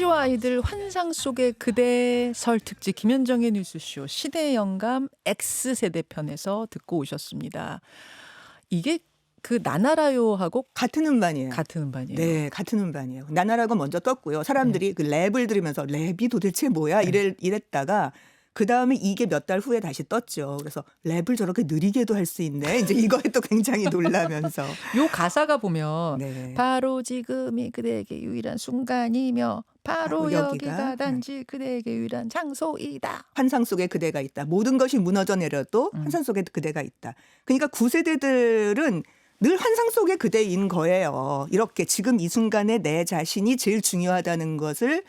아버지와 아이들 환상 속의 그대 설 특집 김현정의 뉴스쇼 시대 영감 X세대 편에서 듣고 오셨습니다. 이게 그 나나라요하고
같은 음반이에요.
같은 음반이에요.
네, 같은 음반이에요. 나나라고 먼저 떴고요. 사람들이 그 랩을 들으면서 랩이 도대체 뭐야? 이랬다가 그 다음에 이게 몇 달 후에 다시 떴죠. 그래서 랩을 저렇게 느리게도 할 수 있네. 이제 이거에 또 굉장히 놀라면서.
요 가사가 보면
네.
바로 지금이 그대에게 유일한 순간이며 바로
바로 여기가,
여기가 단지 그대에게 유일한 장소이다.
환상 속에 그대가 있다. 모든 것이 무너져 내려도 환상 속에 그대가 있다. 그러니까 9세대들은 늘 환상 속에 그대인 거예요. 이렇게 지금 이 순간에 내 자신이 제일 중요하다는 것을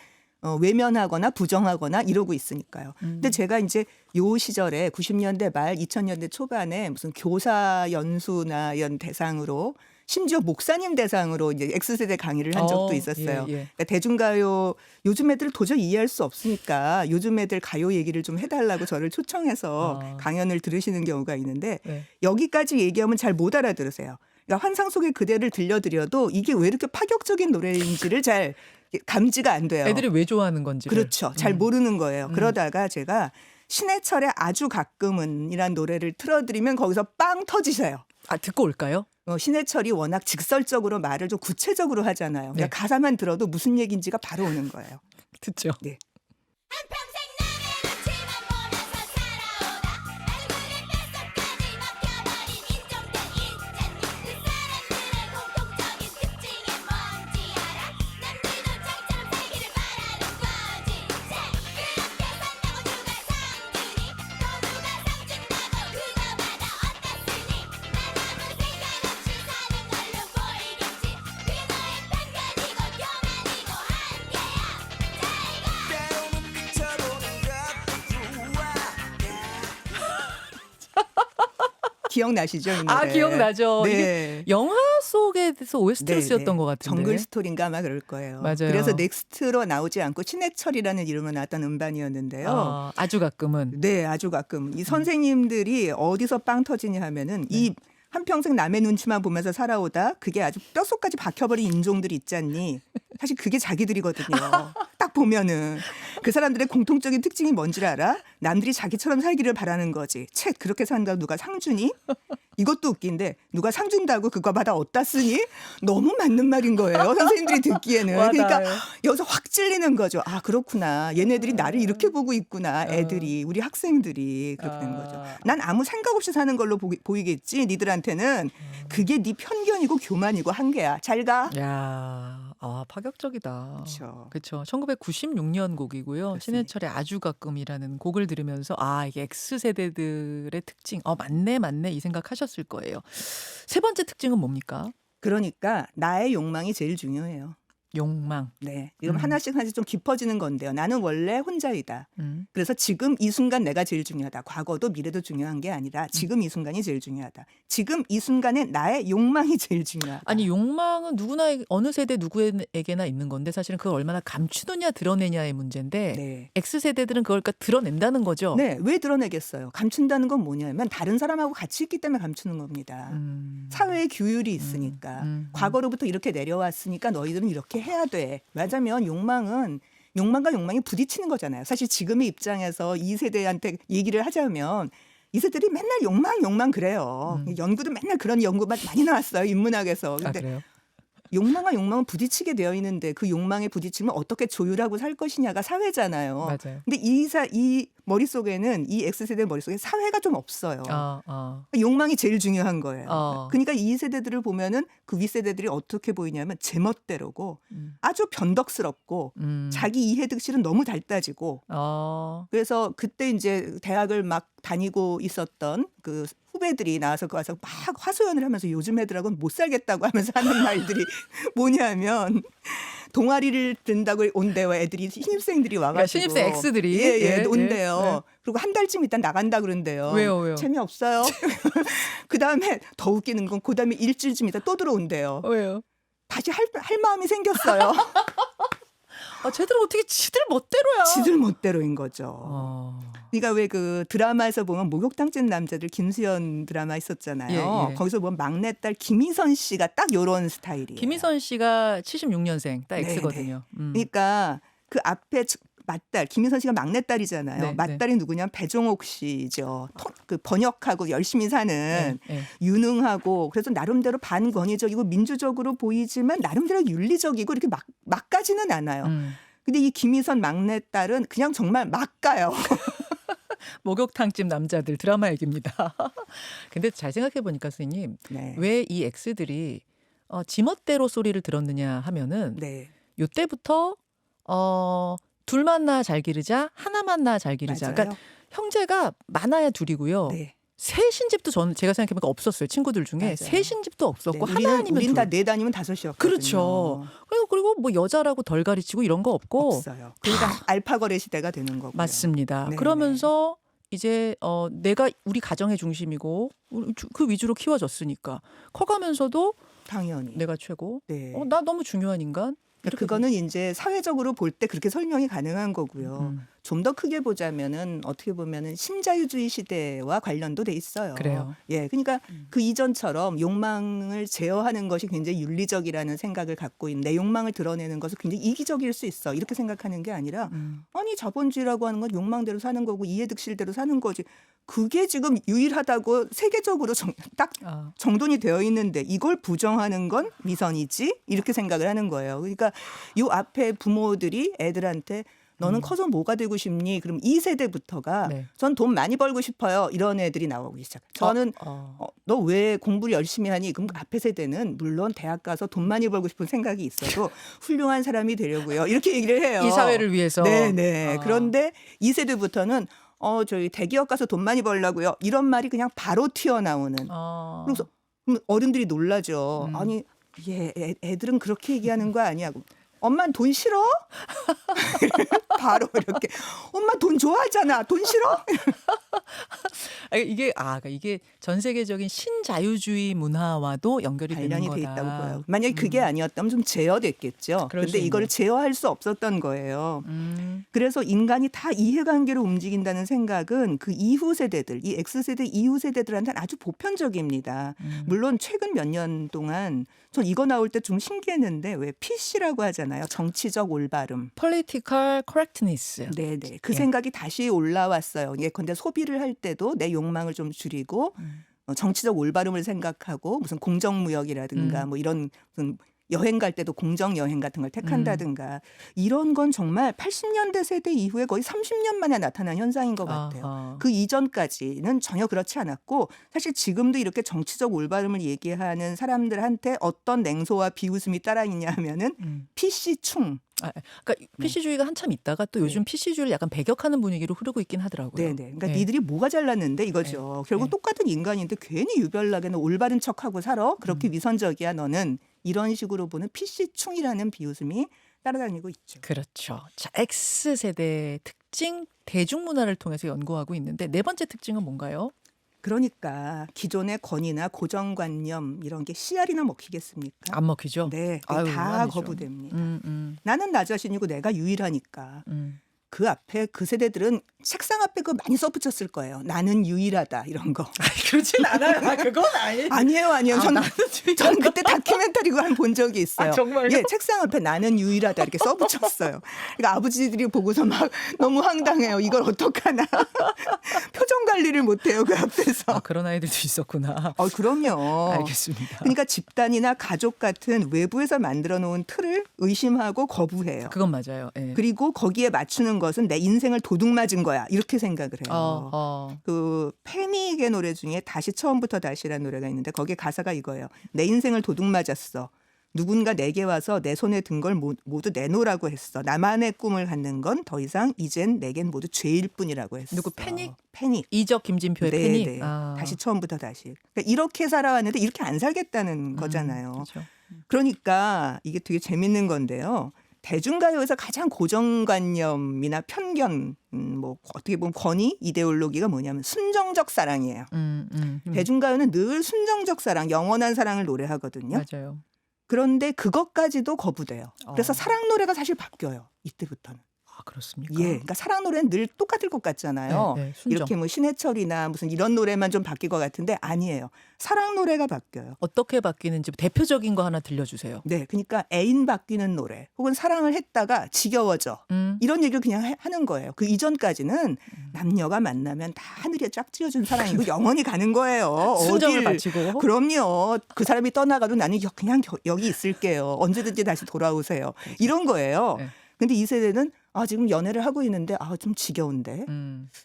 외면하거나 부정하거나 이러고 있으니까요. 근데 제가 이제 요 시절에 90년대 말 2000년대 초반에 무슨 교사 연수나 이런 대상으로 심지어 목사님 대상으로 이제 X세대 강의를 한 적도 있었어요.
예.
그러니까 대중가요 요즘 애들 도저히 이해할 수 없으니까 요즘 애들 가요 얘기를 좀 해달라고 저를 초청해서 강연을 들으시는 경우가 있는데
네.
여기까지 얘기하면 잘 못 알아들으세요. 그러니까 환상 속의 그대를 들려드려도 이게 왜 이렇게 파격적인 노래인지를 잘 감지가 안 돼요.
애들이 왜 좋아하는 건지.
그렇죠. 잘 모르는 거예요. 그러다가 제가 신해철의 아주 가끔은이란 노래를 틀어드리면 거기서 빵 터지세요.
아, 듣고 올까요?
신해철이 워낙 직설적으로 말을 좀 구체적으로 하잖아요. 그러니까
네.
가사만 들어도 무슨 얘기인지가 바로 오는 거예요.
듣죠.
네.
한평생 남의 눈치만 보면서 살아오다 얼굴에 뼛속까지 먹혀버린 인종들 있잖니 그 사람들의 공통적인 특징이 뭔지 알아? 남들도 저처럼 살기를 바라는 거지 그렇게 산다고 누가 상주니 또 누가 상준다고 그거 받아 어떻으니 난 아무 생각 없이 사는 걸로 보이겠지 그게 너의 편견이고 교만이고 한계야
때로는 미쳐보는 것도 좋아
기억나시죠? 이 노래?
아, 기억나죠.
네.
이게 영화 속에서 OST로
네,
쓰였던
네.
것 같은데.
정글 스토리인가 아마 그럴 거예요.
맞아요.
그래서 넥스트로 나오지 않고 신해철이라는 이름으로 나왔던 음반이었는데요.
아주 가끔은.
네, 아주 가끔 이 선생님들이 어디서 빵 터지냐 하면은 이 한평생 남의 눈치만 보면서 살아오다 그게 아주 뼛속까지 박혀버린 인종들이 있잖니. 사실 그게 자기들이거든요. 딱 보면은 그 사람들의 공통적인 특징이 뭔지를 알아? 남들이 자기처럼 살기를 바라는 거지. 책 그렇게 산다고 누가 상 주니? 이것도 웃긴데 누가 상 준다고 그거 받아 어디다 쓰니? 너무 맞는 말인 거예요. 선생님들이 듣기에는. 그러니까
맞아요.
여기서 확 찔리는 거죠. 아 그렇구나. 얘네들이 나를 이렇게 보고 있구나. 애들이 우리 학생들이 그렇게 된 거죠. 난 아무 생각 없이 사는 걸로 보이겠지. 니들한테는 그게 네 편견이고 교만이고 한계야. 잘 가.
야, 파격적이다.
그렇죠.
그렇죠. 1996년 곡이고요. 신해철의 아주 가끔이라는 곡을 들으면서 이게 X세대들의 특징. 맞네 이 생각하셨을 거예요. 세 번째 특징은 뭡니까?
그러니까 나의 욕망이 제일 중요해요.
욕망.
네. 이건 하나씩 좀 깊어지는 건데요. 나는 원래 혼자이다.
음.
그래서 지금 이 순간 내가 제일 중요하다. 과거도 미래도 중요한 게 아니라 지금 이 순간이 제일 중요하다. 지금 이 순간에 나의 욕망이 제일 중요하다.
아니 욕망은 누구나 어느 세대 누구에게나 있는 건데 사실은 그걸 얼마나 감추느냐 드러내냐의 문제인데
네.
X세대들은 그걸 드러낸다는 거죠.
네. 왜 드러내겠어요? 감춘다는 건 뭐냐면 다른 사람하고 같이 있기 때문에 감추는 겁니다. 사회의 규율이 있으니까. 과거로부터 이렇게 내려왔으니까 너희들은 이렇게 해야 돼. 맞으면 욕망과 욕망이 부딪히는 거잖아요. 사실 지금의 입장에서 이 세대한테 얘기를 하자면 이 세대들이 맨날 욕망 그래요. 연구도 맨날 그런 연구가 많이 나왔어요. 인문학에서. 근데
그래요?
욕망과 욕망은 부딪히게 되어 있는데 그 욕망에 부딪히면 어떻게 조율하고 살 것이냐가 사회잖아요.
맞아요.
근데 이 머릿속에는 이 X세대 머릿속에 사회가 좀 없어요. 욕망이 제일 중요한 거예요. 그러니까 이 세대들을 보면은 그 윗세대들이 어떻게 보이냐면 제멋대로고 아주 변덕스럽고 자기 이해득실은 너무 닳아지고 그래서 그때 이제 대학을 막 다니고 있었던 그 후배들이 나와서 와서 막 화소연을 하면서 요즘 애들하고는 못 살겠다고 하면서 하는 말들이 뭐냐면 동아리를 든다고 온대요. 애들이 신입생들이 와가지고
신입생 X들이
예, 온대요. 그리고 한 달쯤 있다 나간다 그런대요.
왜요?
재미없어요. 그 다음에 더 웃기는 건 그 다음에 일주일쯤 있다 또 들어온대요.
왜요?
다시 할 마음이 생겼어요.
쟤들은 어떻게 지들 멋대로야.
지들 멋대로인 거죠. 그러니까 왜 그 드라마에서 보면 목욕탕 찐 남자들 김수현 드라마 있었잖아요.
예.
거기서 보면 막내딸 김희선 씨가 딱 요런 스타일이에요.
김희선 씨가 76년생 딱
네,
X거든요.
그러니까 그 앞에 맏딸 김희선 씨가 막내딸이잖아요.
네,
맏딸이 누구냐면 배종옥 씨죠. 그 번역하고 열심히 사는
네, 네.
유능하고 그래서 나름대로 반권위적이고 민주적으로 보이지만 나름대로 윤리적이고 이렇게 막가지는 않아요. 근데 이 김희선 막내딸은 그냥 정말 막가요.
목욕탕집 남자들 드라마 얘기입니다. 근데 잘 생각해 보니까 선생님
네.
왜 이 X들이 지멋대로 소리를 들었느냐 하면은
네.
요때부터 둘만 낳아 잘 기르자 하나만 낳아 잘 기르자.
맞아요.
그러니까 형제가 많아야 둘이고요.
네.
셋인 집도 저는 제가 생각해보니까 없었어요. 친구들 중에
맞아요.
셋인 집도 없었고
네.
하나 아니면
우린
둘.
다 네 다니면 다섯이었거든요.
그렇죠. 그리고 뭐 여자라고 덜 가르치고 이런 거 없고
없어요. 그러니까 알파고래 시대가 되는 거고요.
맞습니다.
네,
그러면서 이제 내가 우리 가정의 중심이고 그 위주로 키워졌으니까 커가면서도
당연히.
내가 최고.
네.
나 너무 중요한 인간. 이렇게
그거는 이제 사회적으로 볼 때 그렇게 설명이 가능한 거고요. 좀 더 크게 보자면은 어떻게 보면은 신자유주의 시대와 관련도 돼 있어요.
그래요.
예, 그러니까 그 이전처럼 욕망을 제어하는 것이 굉장히 윤리적이라는 생각을 갖고 있는 내 욕망을 드러내는 것은 굉장히 이기적일 수 있어 이렇게 생각하는 게 아니라 아니 자본주의라고 하는 건 욕망대로 사는 거고 이해득실대로 사는 거지. 그게 지금 유일하다고 세계적으로 딱 정돈이 되어 있는데 이걸 부정하는 건 위선이지 이렇게 생각을 하는 거예요. 그러니까 요 앞에 부모들이 애들한테 너는 커서 뭐가 되고 싶니? 그럼 이 세대부터가
네.
전 돈 많이 벌고 싶어요. 이런 애들이 나오기 시작해요. 저는 너 왜 공부를 열심히 하니? 그럼 앞에 세대는 물론 대학 가서 돈 많이 벌고 싶은 생각이 있어도 훌륭한 사람이 되려고요. 이렇게 얘기를 해요.
이 사회를 위해서.
네네. 그런데 이 세대부터는 저희 대기업 가서 돈 많이 벌려고요. 이런 말이 그냥 바로 튀어나오는. 그래서 어른들이 놀라죠. 아니 애들은 그렇게 얘기하는 거 아니야. 엄마는 돈 싫어? 바로 이렇게 엄마 돈 좋아하잖아. 돈 싫어?
그러니까 이게 전 세계적인 신자유주의 문화와도 연결이 되는
관련이
거다.
돼 있다고 보여요. 만약에 그게 아니었다면 좀 제어됐겠죠.
그럴 수
그런데 이거를
있네.
제어할 수 없었던 거예요. 그래서 인간이 다 이해관계로 움직인다는 생각은 그 이후 세대들, 이 X세대 이후 세대들한테는 아주 보편적입니다. 물론 최근 몇 년 동안 전 이거 나올 때 좀 신기했는데 왜 PC라고 하잖아요. 정치적 올바름.
Political correctness.
네네. 그
예.
생각이 다시 올라왔어요. 예컨대 소비를 할 때도 내 욕망을 좀 줄이고 정치적 올바름을 생각하고 무슨 공정무역이라든가 뭐 이런 무슨 여행 갈 때도 공정 여행 같은 걸 택한다든가 이런 건 정말 80년대 세대 이후에 거의 30년 만에 나타난 현상인 것 같아요.
아하.
그 이전까지는 전혀 그렇지 않았고 사실 지금도 이렇게 정치적 올바름을 얘기하는 사람들한테 어떤 냉소와 비웃음이 따라 있냐 하면은 PC충.
그러니까 PC주의가 한참 있다가 또 요즘 PC주의를 약간 배격하는 분위기로 흐르고 있긴 하더라고요.
네네. 그러니까
네.
니들이 뭐가 잘났는데 이거죠. 결국
네.
똑같은 인간인데 괜히 유별나게 너 올바른 척하고 살아? 그렇게 위선적이야 너는. 이런 식으로 보는 PC충이라는 비웃음이 따라다니고 있죠.
그렇죠. 자, X세대 특징 대중문화를 통해서 연구하고 있는데 네 번째 특징은 뭔가요?
그러니까 기존의 권위나 고정관념 이런 게 씨알이나 먹히겠습니까?
안 먹히죠?
네,
아유,
다
아니죠.
거부됩니다.
나는
나 자신이고 내가 유일하니까. 그 앞에 그 세대들은 책상 앞에 그거 많이 써붙였을 거예요. 나는 유일하다 이런 거.
그렇진 않아요. 그건 아니에요.
아니에요. 전 그때 다큐멘터리 한 본 적이 있어요.
아, 정말요?
예, 책상 앞에 나는 유일하다 이렇게 써붙였어요. 그러니까 아버지들이 보고서 막 너무 황당해요. 이걸 어떡하나. 표정 관리를 못해요 그 앞에서.
그런 아이들도 있었구나.
그럼요.
알겠습니다.
그러니까 집단이나 가족 같은 외부에서 만들어 놓은 틀을 의심하고 거부해요.
그건 맞아요. 예.
그리고 거기에 맞추는 것은 내 인생을 도둑맞은 거야. 이렇게 생각을 해요. 그 패닉의 노래 중에 다시 처음부터 다시라는 노래가 있는데 거기에 가사가 이거예요. 내 인생을 도둑맞았어. 누군가 내게 와서 내 손에 든 걸 모두 내놓으라고 했어. 나만의 꿈을 갖는 건 더 이상 이젠 내겐 모두 죄일 뿐이라고 했어.
누구 패닉?
패닉.
이적 김진표의
네,
패닉.
네. 다시 처음부터 다시. 그러니까 이렇게 살아왔는데 이렇게 안 살겠다는 거잖아요.
그렇죠.
그러니까 이게 되게 재밌는 건데요. 대중가요에서 가장 고정관념이나 편견, 뭐 어떻게 보면 권위, 이데올로기가 뭐냐면 순정적 사랑이에요. 대중가요는 늘 순정적 사랑, 영원한 사랑을 노래하거든요.
맞아요.
그런데 그것까지도 거부돼요. 그래서 사랑 노래가 사실 바뀌어요. 이때부터는.
아 그렇습니까?
예, 그러니까 사랑 노래는 늘 똑같을 것 같잖아요.
네, 네, 순정.
이렇게 뭐 신해철이나 무슨 이런 노래만 좀 바뀔 것 같은데 아니에요. 사랑 노래가 바뀌어요.
어떻게 바뀌는지 대표적인 거 하나 들려주세요.
네, 그러니까 애인 바뀌는 노래 혹은 사랑을 했다가 지겨워져 이런 얘기를 그냥 하는 거예요. 그 이전까지는 남녀가 만나면 다 하늘에 짝지어준 사랑이고 영원히 가는 거예요.
순정을
어딜.
바치고.
그럼요. 그 사람이 떠나가도 나는 그냥 여기 있을게요. 언제든지 다시 돌아오세요. 이런 거예요.
네.
근데 이 세대는 지금 연애를 하고 있는데 좀 지겨운데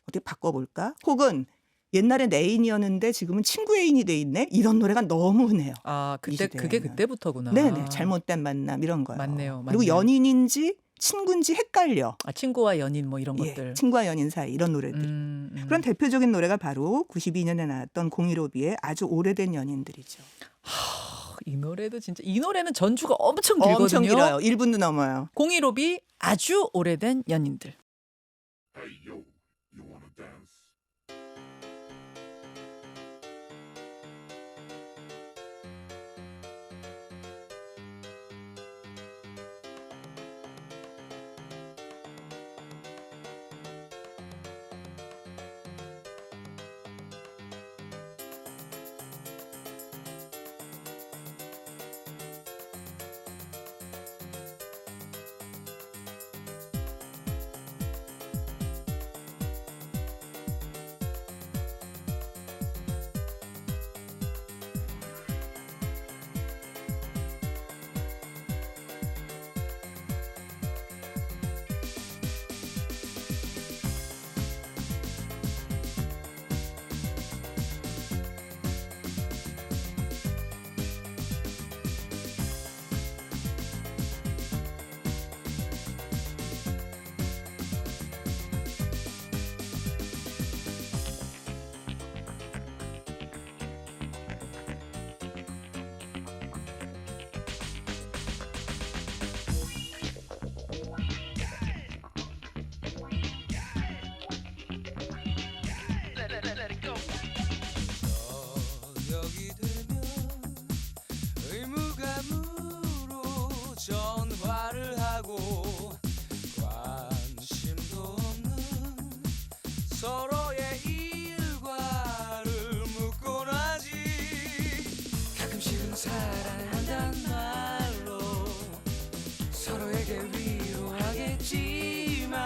어떻게 바꿔볼까? 혹은 옛날에 내 애인이었는데 지금은 친구 애인이 돼 있네. 이런 노래가 너무 흔해요.
아
이
그때
시대에는.
그게 그때부터구나.
네네. 잘못된 만남 이런 거요.
맞네요,
그리고
맞네요.
연인인지 친구인지 헷갈려.
아, 친구와 연인 뭐 이런
예,
것들.
친구와 연인 사이 이런 노래들. 그런 대표적인 노래가 바로 92년에 나왔던 015B의 아주 오래된 연인들이죠.
이 노래도 진짜 이 노래는 전주가 엄청 길거든요.
엄청 길어요. 1분도 넘어요.
015B 아주 오래된 연인들.
저녁이 되면 의무감으로 전화를 하고 관심도 없는 서로의 일과를 묻곤 하지. 가끔씩은 사랑한단 말로 서로에게 위로하겠지만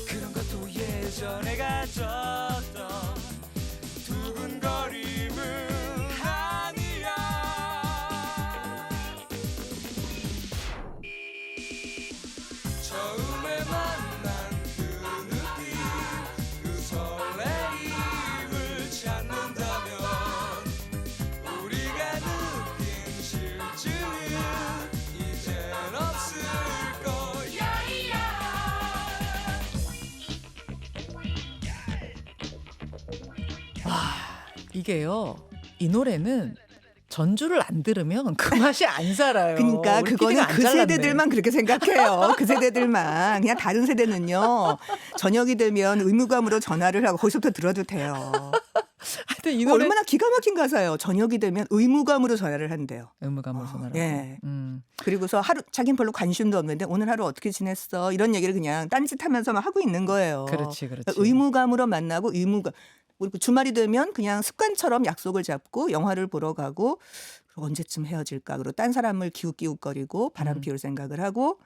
그런 것도 예전에 가졌던 두근거림은 아니야. 처음에 만난 그 느낌, 그 설레임을 찾는다면 우리가 느낀 실증은 이젠 없을 거야.
이게요. 이 노래는 전주를 안 들으면 그 맛이 안 살아요.
그러니까
우리
그거는
PD가 안
그
잘랐네.
세대들만 그렇게 생각해요. 그 세대들만. 그냥 다른 세대는요. 저녁이 되면 의무감으로 전화를 하고 거기서부터 들어도 돼요.
하여튼 이 노래
얼마나 기가 막힌 가사예요. 저녁이 되면 의무감으로 전화를 한대요.
의무감으로 전화를.
예.
하고.
그리고서 하루 자기는 별로 관심도 없는데 오늘 하루 어떻게 지냈어? 이런 얘기를 그냥 딴짓하면서 막 하고 있는 거예요.
그렇지, 그렇지.
의무감으로 만나고 의무감. 그리고 주말이 되면 그냥 습관처럼 약속을 잡고 영화를 보러 가고 그리고 언제쯤 헤어질까? 그리고 딴 사람을 기웃기웃거리고 바람 피울 생각을 하고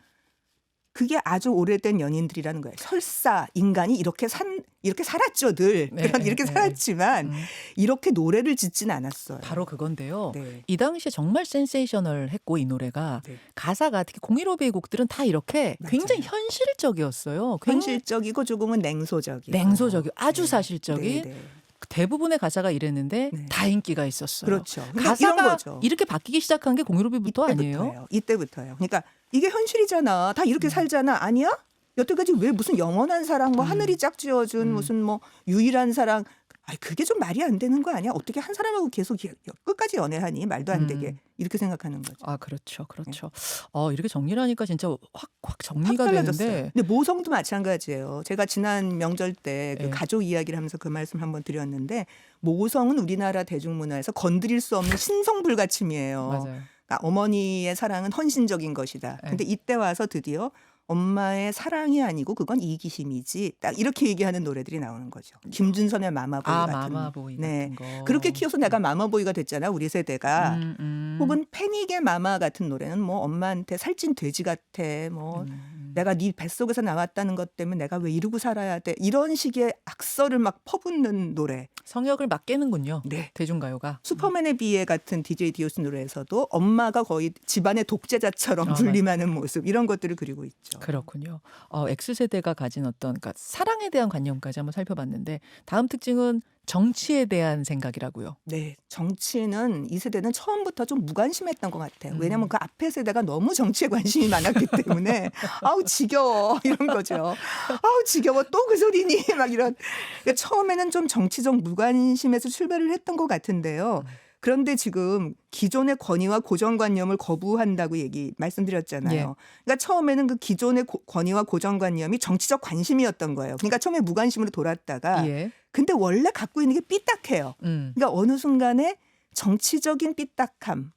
그게 아주 오래된 연인들이라는 거예요. 설사 인간이 이렇게 살았죠, 늘.
네,
이렇게
네,
살았지만 이렇게 노래를 짓진 않았어요.
바로 그건데요.
네.
이 당시에 정말 센세이셔널했고 이 노래가
네.
가사가 특히 015B의 곡들은 다 이렇게
맞아요.
굉장히 현실적이었어요.
현실적이고 조금은 냉소적이고.
냉소적이고 아주
네.
사실적인
네, 네.
대부분의 가사가 이랬는데
네.
다 인기가 있었어요.
그렇죠. 그러니까 이런
가사가
거죠.
이렇게 바뀌기 시작한 게 015B부터 아니에요?
이때부터요. 그러니까 이게 현실이잖아. 다 이렇게 살잖아. 아니야? 여태까지 왜 무슨 영원한 사랑, 뭐 하늘이 짝지어준 무슨 뭐 유일한 사랑. 그게 좀 말이 안 되는 거 아니야? 어떻게 한 사람하고 계속 끝까지 연애하니? 말도 안 되게. 이렇게 생각하는 거죠.
아 그렇죠, 그렇죠. 이렇게 정리를 하니까 진짜 확
확
정리가
달라졌어요.
되는데
근데 모성도 마찬가지예요. 제가 지난 명절 때 그
네.
가족 이야기를 하면서 그 말씀 한번 드렸는데 모성은 우리나라 대중문화에서 건드릴 수 없는 신성불가침이에요.
맞아요.
그러니까 어머니의 사랑은 헌신적인 것이다.
네.
근데 이때 와서 드디어 엄마의 사랑이 아니고 그건 이기심이지. 딱 이렇게 얘기하는 노래들이 나오는 거죠. 김준선의 마마보이
아,
같은.
마마보이
네.
같은 거.
그렇게 키워서 내가 마마보이가 됐잖아, 우리 세대가. 혹은 패닉의 마마 같은 노래는 뭐 엄마한테 살찐 돼지 같아. 뭐 내가 네 뱃속에서 나왔다는 것 때문에 내가 왜 이러고 살아야 돼. 이런 식의 악설을 막 퍼붓는 노래.
성역을 막 깨는군요.
네.
대중가요가.
슈퍼맨의 비애 같은 DJ 디오스 노래에서도 엄마가 거의 집안의 독재자처럼
아,
군림하는 모습 이런 것들을 그리고 있죠.
그렇군요. X세대가 가진 어떤 그러니까 사랑에 대한 관념까지 한번 살펴봤는데 다음 특징은 정치에 대한 생각이라고요.
네, 정치는 이 세대는 처음부터 좀 무관심했던 것 같아요. 왜냐하면 그 앞에 세대가 너무 정치에 관심이 많았기 때문에 아우 지겨워 이런 거죠. 아우 지겨워 또 그 소리니 막 이런. 그러니까 처음에는 좀 정치적 무관심에서 출발을 했던 것 같은데요. 그런데 지금 기존의 권위와 고정관념을 거부한다고 말씀드렸잖아요.
예.
그러니까 처음에는 그 기존의 권위와 고정관념이 정치적 관심이었던 거예요. 그러니까 처음에 무관심으로 돌았다가
예.
근데 원래 갖고 있는 게 삐딱해요. 그러니까 어느 순간에 정치적인 삐딱함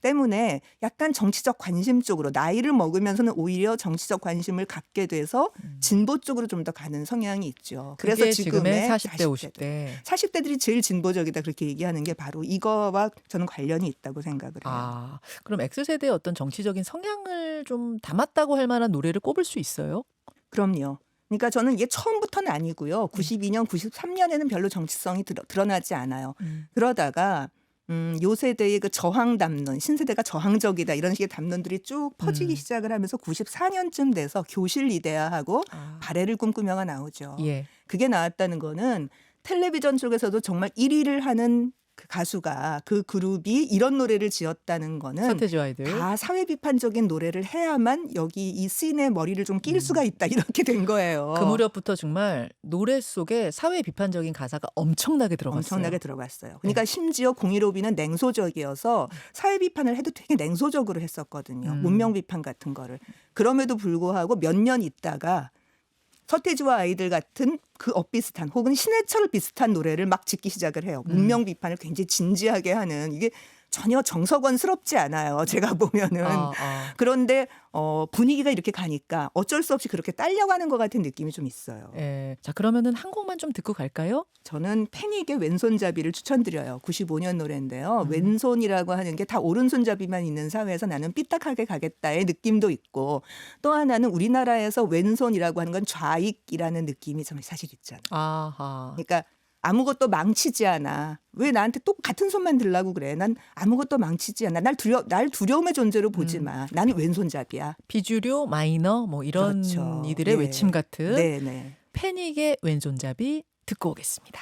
때문에 약간 정치적 관심 쪽으로 나이를 먹으면서는 오히려 정치적 관심을 갖게 돼서 진보 쪽으로 좀 더 가는 성향이 있죠. 그래서
그게
지금의
지금의 40대, 50대.
40대들이 제일 진보적이다 그렇게 얘기하는 게 바로 이거와 저는 관련이 있다고 생각을 해요.
아, 그럼 X세대의 어떤 정치적인 성향을 좀 담았다고 할 만한 노래를 꼽을 수 있어요?
그럼요. 그러니까 저는 이게 처음부터는 아니고요. 92년, 93년에는 별로 정치성이 드러나지 않아요. 그러다가 요 세대의 그 저항 담론, 신세대가 저항적이다 이런 식의 담론들이 쭉 퍼지기 시작을 하면서 94년쯤 돼서 교실 이데아하고 발해를 꿈꾸며가 나오죠.
예.
그게 나왔다는 거는 텔레비전 쪽에서도 정말 1위를 하는 그 가수가 그 그룹이 이런 노래를 지었다는 거는
서태지 아이들.
다 사회 비판적인 노래를 해야만 여기 이 씬의 머리를 좀 낄 수가 있다 이렇게 된 거예요.
그 무렵부터 정말 노래 속에 사회 비판적인 가사가 엄청나게 들어갔어요.
엄청나게 들어갔어요. 그러니까 심지어 015B는 냉소적이어서 사회 비판을 해도 되게 냉소적으로 했었거든요. 문명 비판 같은 거를. 그럼에도 불구하고 몇 년 있다가 서태지와 아이들 같은 그 비슷한 혹은 신해철 비슷한 노래를 막 짓기 시작을 해요. 문명 비판을 굉장히 진지하게 하는 이게 전혀 정석원스럽지 않아요. 제가 보면은. 그런데 분위기가 이렇게 가니까 어쩔 수 없이 그렇게 딸려가는 것 같은 느낌이 좀 있어요.
예. 자, 그러면은 한 곡만 좀 듣고 갈까요?
저는 패닉의 왼손잡이를 추천드려요. 95년 노래인데요. 왼손이라고 하는 게 다 오른손잡이만 있는 사회에서 나는 삐딱하게 가겠다의 느낌도 있고 또 하나는 우리나라에서 왼손이라고 하는 건 좌익이라는 느낌이 좀 사실 있잖아요.
아하.
그러니까 아무것도 망치지 않아. 왜 나한테 또 같은 손만 들라고 그래. 난 아무것도 망치지 않아. 날 두려움의 존재로 보지 마. 나는 왼손잡이야.
비주류, 마이너 뭐 이런
그렇죠.
이들의
네.
외침 같은
네네.
패닉의 왼손잡이 듣고 오겠습니다.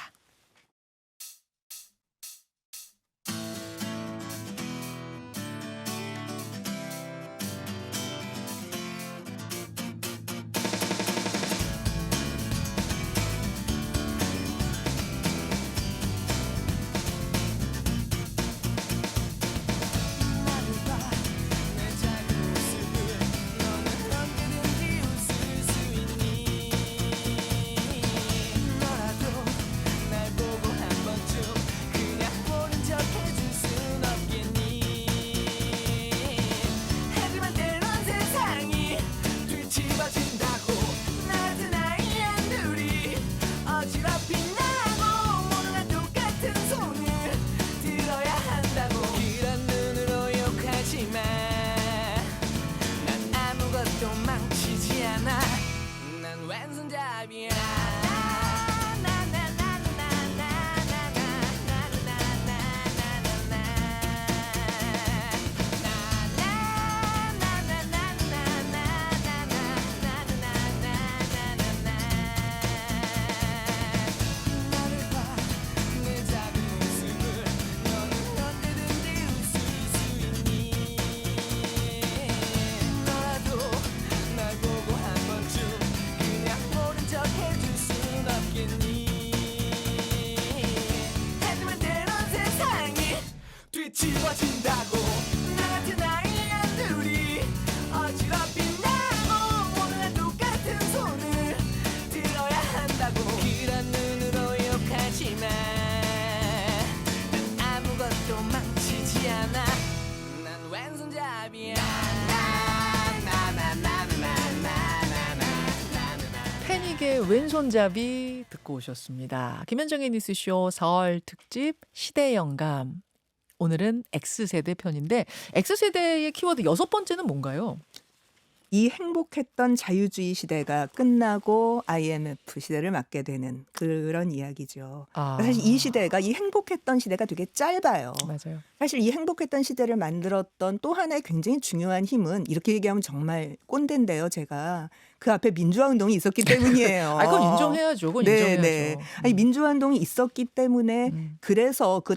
망치지 않아. 난 왼손잡이야. 뒤집어진다고 나 같은 아이들이 어지럽힌다고 모두 다 똑같은 손을 들어야 한다고 그런 눈으로 욕하지마. 난 아무것도 망치지 않아. 난 왼손잡이야. 나나나나나나
왼손잡이 듣고 오셨습니다. 김현정의 뉴스쇼 설 특집 시대 영감. 오늘은 X세대 편인데 X세대의 키워드 6번째는 뭔가요?
이 행복했던 자유주의 시대가 끝나고 IMF 시대를 맞게 되는 그런 이야기죠. 사실 이 시대가 이 행복했던 시대가 되게 짧아요.
맞아요.
사실 이 행복했던 시대를 만들었던 또 하나의 굉장히 중요한 힘은 이렇게 얘기하면 정말 꼰대인데요. 제가 그 앞에 민주화 운동이 있었기 때문이에요.
아, 그건 인정해야죠. 그건 인정해야죠.
아니, 민주화 운동이 있었기 때문에 그래서 그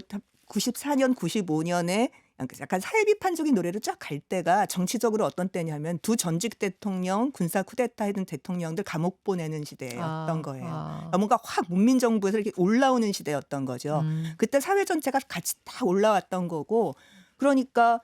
94년, 95년에 약간 사회 비판적인 노래로 쫙 갈 때가 정치적으로 어떤 때냐면 두 전직 대통령, 군사 쿠데타 했던 대통령들 감옥 보내는 시대였던 거예요. 뭔가 확 문민정부에서 이렇게 올라오는 시대였던 거죠. 그때 사회 전체가 같이 다 올라왔던 거고, 그러니까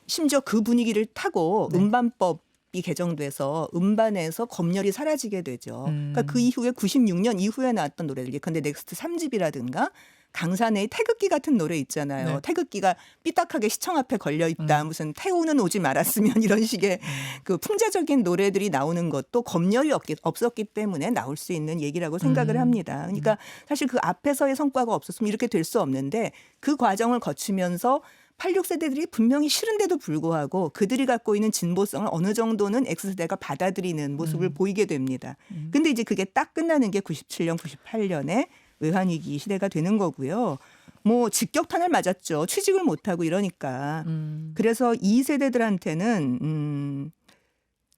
심지어 그 분위기를 타고 음반법이 개정돼서 음반에서 검열이 사라지게 되죠. 그러니까 그 이후에 96년 이후에 나왔던 노래들, 예컨대 넥스트 3집이라든가 강산의 태극기 같은 노래 있잖아요.
네.
태극기가 삐딱하게 시청 앞에 걸려 있다. 무슨 태우는 오지 말았으면 이런 식의 그 풍자적인 노래들이 나오는 것도 검열이 없었기 때문에 나올 수 있는 얘기라고 생각을 합니다. 그러니까 사실 그 앞에서의 성과가 없었으면 이렇게 될 수 없는데 그 과정을 거치면서 86세대들이 분명히 싫은데도 불구하고 그들이 갖고 있는 진보성을 어느 정도는 X세대가 받아들이는 모습을 보이게 됩니다. 근데 이제 그게 딱 끝나는 게 97년, 98년에 외환위기 시대가 되는 거고요. 뭐 직격탄을 맞았죠. 취직을 못하고 이러니까. 그래서 이 세대들한테는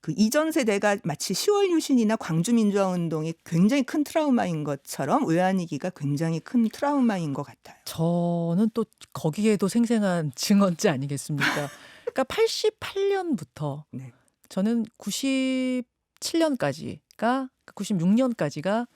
그 이전 세대가 마치 10월 유신이나 광주 민주화 운동이 굉장히 큰 트라우마인 것처럼 외환위기가 굉장히 큰 트라우마인 것 같아요.
저는 또 거기에도 생생한 증언자 아니겠습니까? 그러니까 88년부터
네.
저는 97년까지가 96년까지가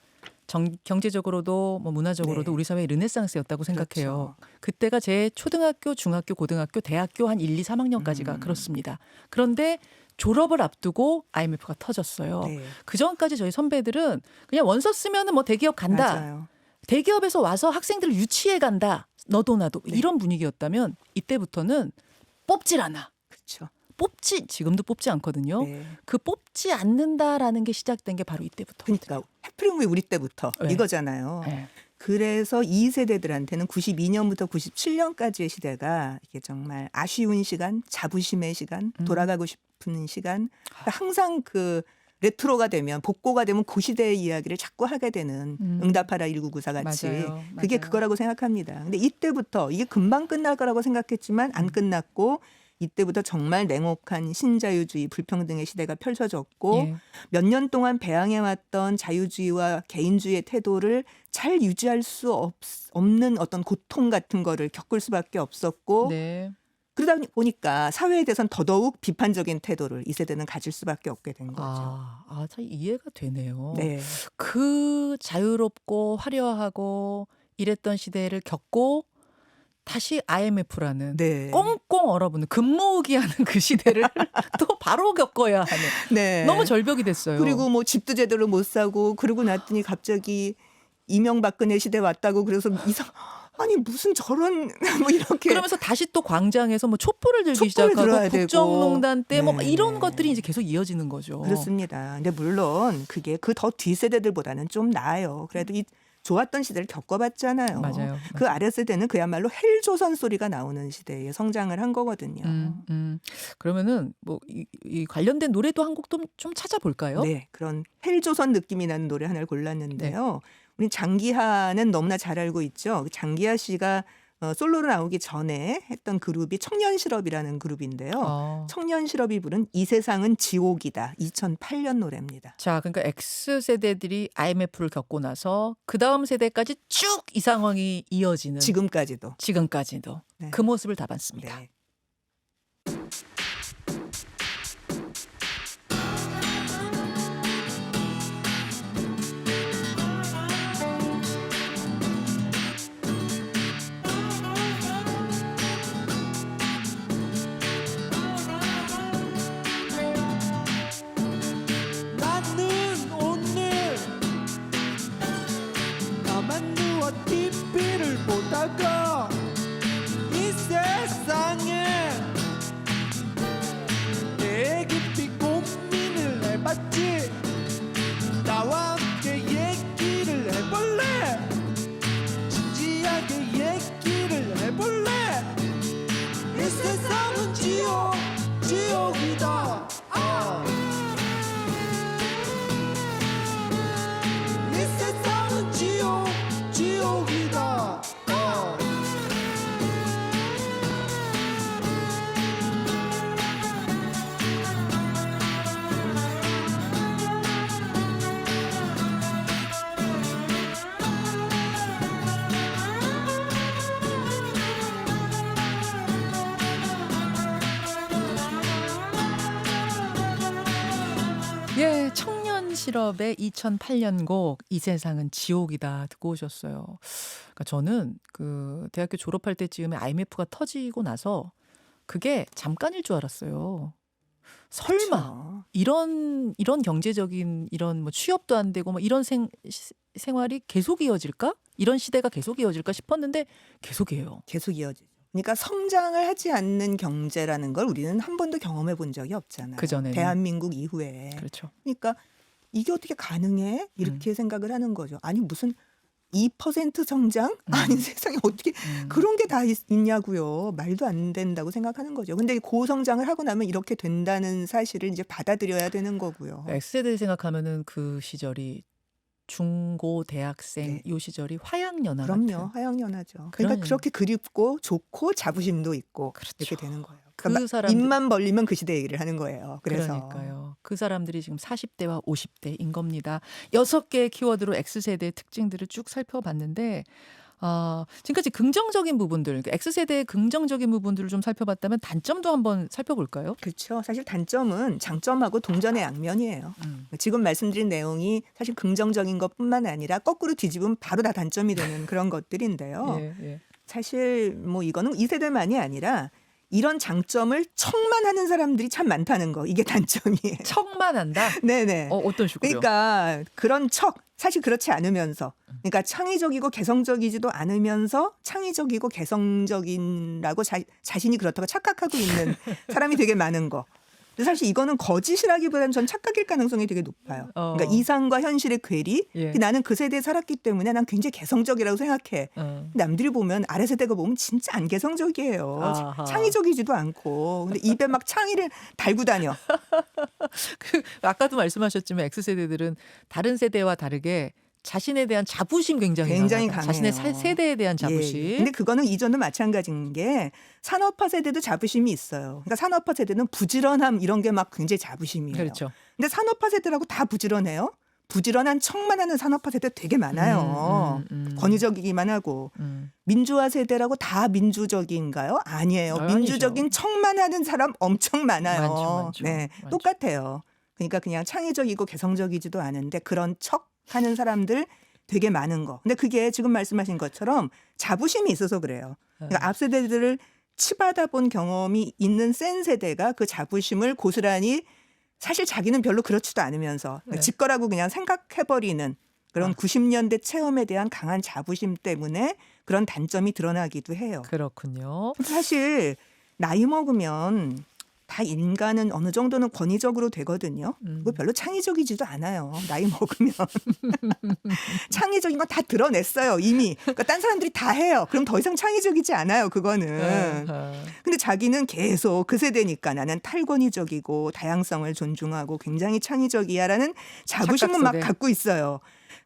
경제적으로도 뭐 문화적으로도
네.
우리 사회의 르네상스였다고 생각해요.
그렇죠.
그때가 제 초등학교, 중학교, 고등학교, 대학교 한 1, 2, 3학년까지가 그렇습니다. 그런데 졸업을 앞두고 IMF가 터졌어요.
네.
그 전까지 저희 선배들은 그냥 원서 쓰면은 뭐 대기업 간다.
맞아요.
대기업에서 와서 학생들을 유치해 간다. 너도 나도
네.
이런 분위기였다면 이때부터는 뽑질 않아.
그렇죠.
지금도 뽑지 않거든요.
네.
그 뽑지 않는다라는 게 시작된 게 바로 이때부터.
그러니까 해프림이 우리 때부터
네.
이거잖아요.
네.
그래서 이 세대들한테는 92년부터 97년까지의 시대가 이게 정말 아쉬운 시간, 자부심의 시간, 돌아가고 싶은 시간. 그러니까 항상 그 레트로가 되면 복고가 되면 그 시대의 이야기를 자꾸 하게 되는 응답하라 1994 같이
맞아요.
그게
맞아요.
그거라고 생각합니다. 근데 이때부터 이게 금방 끝날 거라고 생각했지만 안 끝났고 이때부터 정말 냉혹한 신자유주의 불평등의 시대가 펼쳐졌고
예.
몇 년 동안 배양해왔던 자유주의와 개인주의의 태도를 잘 유지할 수 없는 어떤 고통 같은 거를 겪을 수밖에 없었고
네.
그러다 보니까 사회에 대해서는 더더욱 비판적인 태도를 이 세대는 가질 수밖에 없게 된 거죠.
잘 이해가 되네요.
네.
그 자유롭고 화려하고 이랬던 시대를 겪고 다시 IMF라는
네.
꽁꽁 얼어붙는 금모으기 하는 그 시대를 또 바로 겪어야 하는
네.
너무 절벽이 됐어요.
그리고 뭐 집도 제대로 못 사고 그러고 났더니 갑자기 이명박근혜 시대 왔다고 그래서 아니 무슨 저런 뭐 이렇게
그러면서 다시 또 광장에서 뭐 촛불을 들기
촛불을 들어야
시작하고
되고.
국정농단 때 뭐
네.
이런 것들이 이제 계속 이어지는 거죠.
그렇습니다. 근데 물론 그게 그 더 뒤세대들보다는 좀 나아요. 그래도 이 좋았던 시대를 겪어봤잖아요.
맞아요.
그 아랫세대는 그야말로 헬조선 소리가 나오는 시대에 성장을 한 거거든요.
그러면은 뭐 이 관련된 노래도 한 곡 좀 찾아볼까요?
네, 그런 헬조선 느낌이 나는 노래 하나를 골랐는데요. 우리 장기하는 너무나 잘 알고 있죠. 장기하 씨가 솔로로 나오기 전에 했던 그룹이 청년실업이라는 그룹인데요. 청년실업이 부른 이 세상은 지옥이다. 2008년 노래입니다.
자, 그러니까 X세대들이 IMF를 겪고 나서 그 다음 세대까지 쭉 이 상황이 이어지는
지금까지도.
지금까지도
네.
그 모습을 담았습니다.
네.
나는 오늘 가만 누워 TV를 보다가 이 세상에
예, 청년 실업의 2008년 곡 이 세상은 지옥이다 듣고 오셨어요. 그러니까 저는 그 대학교 졸업할 때쯤에 IMF가 터지고 나서 그게 잠깐일 줄 알았어요. 설마 이런 경제적인 이런 뭐 취업도 안 되고 뭐 이런 생활이 계속 이어질까? 이런 시대가 계속 이어질까 싶었는데 계속이에요.
계속 이어지죠. 그러니까 성장을 하지 않는 경제라는 걸 우리는 한 번도 경험해 본 적이 없잖아요.
그전에는.
대한민국 이후에.
그렇죠.
그러니까 이게 어떻게 가능해? 이렇게 생각을 하는 거죠. 아니 무슨 2% 성장? 아니 세상에 어떻게 그런 게 다 있냐고요. 말도 안 된다고 생각하는 거죠. 근데 고성장을 하고 나면 이렇게 된다는 사실을 이제 받아들여야 되는 거고요.
X세대 생각하면은 그 시절이 중고 대학생
네.
요 시절이 화양연화
그럼요.
같은
화양연화죠.
그런-
그러니까 그렇게 그립고 좋고 자부심도 있고
그렇죠.
이렇게 되는 거예요.
그
그러니까
사람들-
입만 벌리면 그 시대 얘기를 하는 거예요. 그래서
그러니까요. 그 사람들이 지금 40대와 50대인 겁니다. 6개의 키워드로 X세대의 특징들을 쭉 살펴봤는데 지금까지 긍정적인 부분들, 그러니까 X세대의 긍정적인 부분들을 좀 살펴봤다면 단점도 한번 살펴볼까요?
그렇죠. 사실 단점은 장점하고 동전의 양면이에요. 지금 말씀드린 내용이 사실 긍정적인 것뿐만 아니라 거꾸로 뒤집으면 바로 다 단점이 되는 그런 것들인데요.
예.
사실 뭐 이거는 2세대만이 아니라 이런 장점을 척만 하는 사람들이 참 많다는 거. 이게 단점이에요.
척만 한다?
네네.
어떤 식으로요?
그러니까 그런 척 사실 그렇지 않으면서 그러니까 창의적이고 개성적이지도 않으면서 창의적이고 개성적인라고 자신이 그렇다고 착각하고 있는 사람이 되게 많은 거. 근데 사실 이거는 거짓이라기보다는 전 착각일 가능성이 되게 높아요. 그러니까 이상과 현실의 괴리.
예.
나는 그 세대에 살았기 때문에 난 굉장히 개성적이라고 생각해. 남들이 보면 아래 세대가 보면 진짜 안 개성적이에요.
아하.
창의적이지도 않고. 근데 입에 막 창의를 달고 다녀.
그 아까도 말씀하셨지만 X세대들은 다른 세대와 다르게 자신에 대한 자부심 굉장히 강하다. 자신의
강해요.
세대에 대한 자부심.
예. 근데 그거는 이전도 마찬가지인 게 산업화 세대도 자부심이 있어요. 그러니까 산업화 세대는 부지런함 이런 게 막 굉장히 자부심이에요.
그렇죠.
근데 산업화 세대라고 다 부지런해요? 부지런한 척만 하는 산업화 세대 되게 많아요. 권위적이기만 하고. 민주화 세대라고 다 민주적인가요? 아니에요.
아니죠.
민주적인 척만 하는 사람 엄청 많아요.
많죠.
네,
많죠.
똑같아요. 그러니까 그냥 창의적이고 개성적이지도 않은데 그런 척 하는 사람들 되게 많은 거. 근데 그게 지금 말씀하신 것처럼 자부심이 있어서 그래요. 그러니까 앞 세대들을 치받아 본 경험이 있는 센 세대가 그 자부심을 고스란히 사실 자기는 별로 그렇지도 않으면서
네.
집 거라고 그냥 생각해버리는 그런 90년대 체험에 대한 강한 자부심 때문에 그런 단점이 드러나기도 해요.
그렇군요.
사실 나이 먹으면 다 인간은 어느 정도는 권위적으로 되거든요. 그거 별로 창의적이지도 않아요. 나이 먹으면. 창의적인 건 다 드러냈어요, 이미. 그러니까 딴 사람들이 다 해요. 그럼 더 이상 창의적이지 않아요, 그거는. 근데 자기는 계속 그 세대니까 나는 탈권위적이고 다양성을 존중하고 굉장히 창의적이야라는 자부심은
착각
막
속에.
갖고 있어요.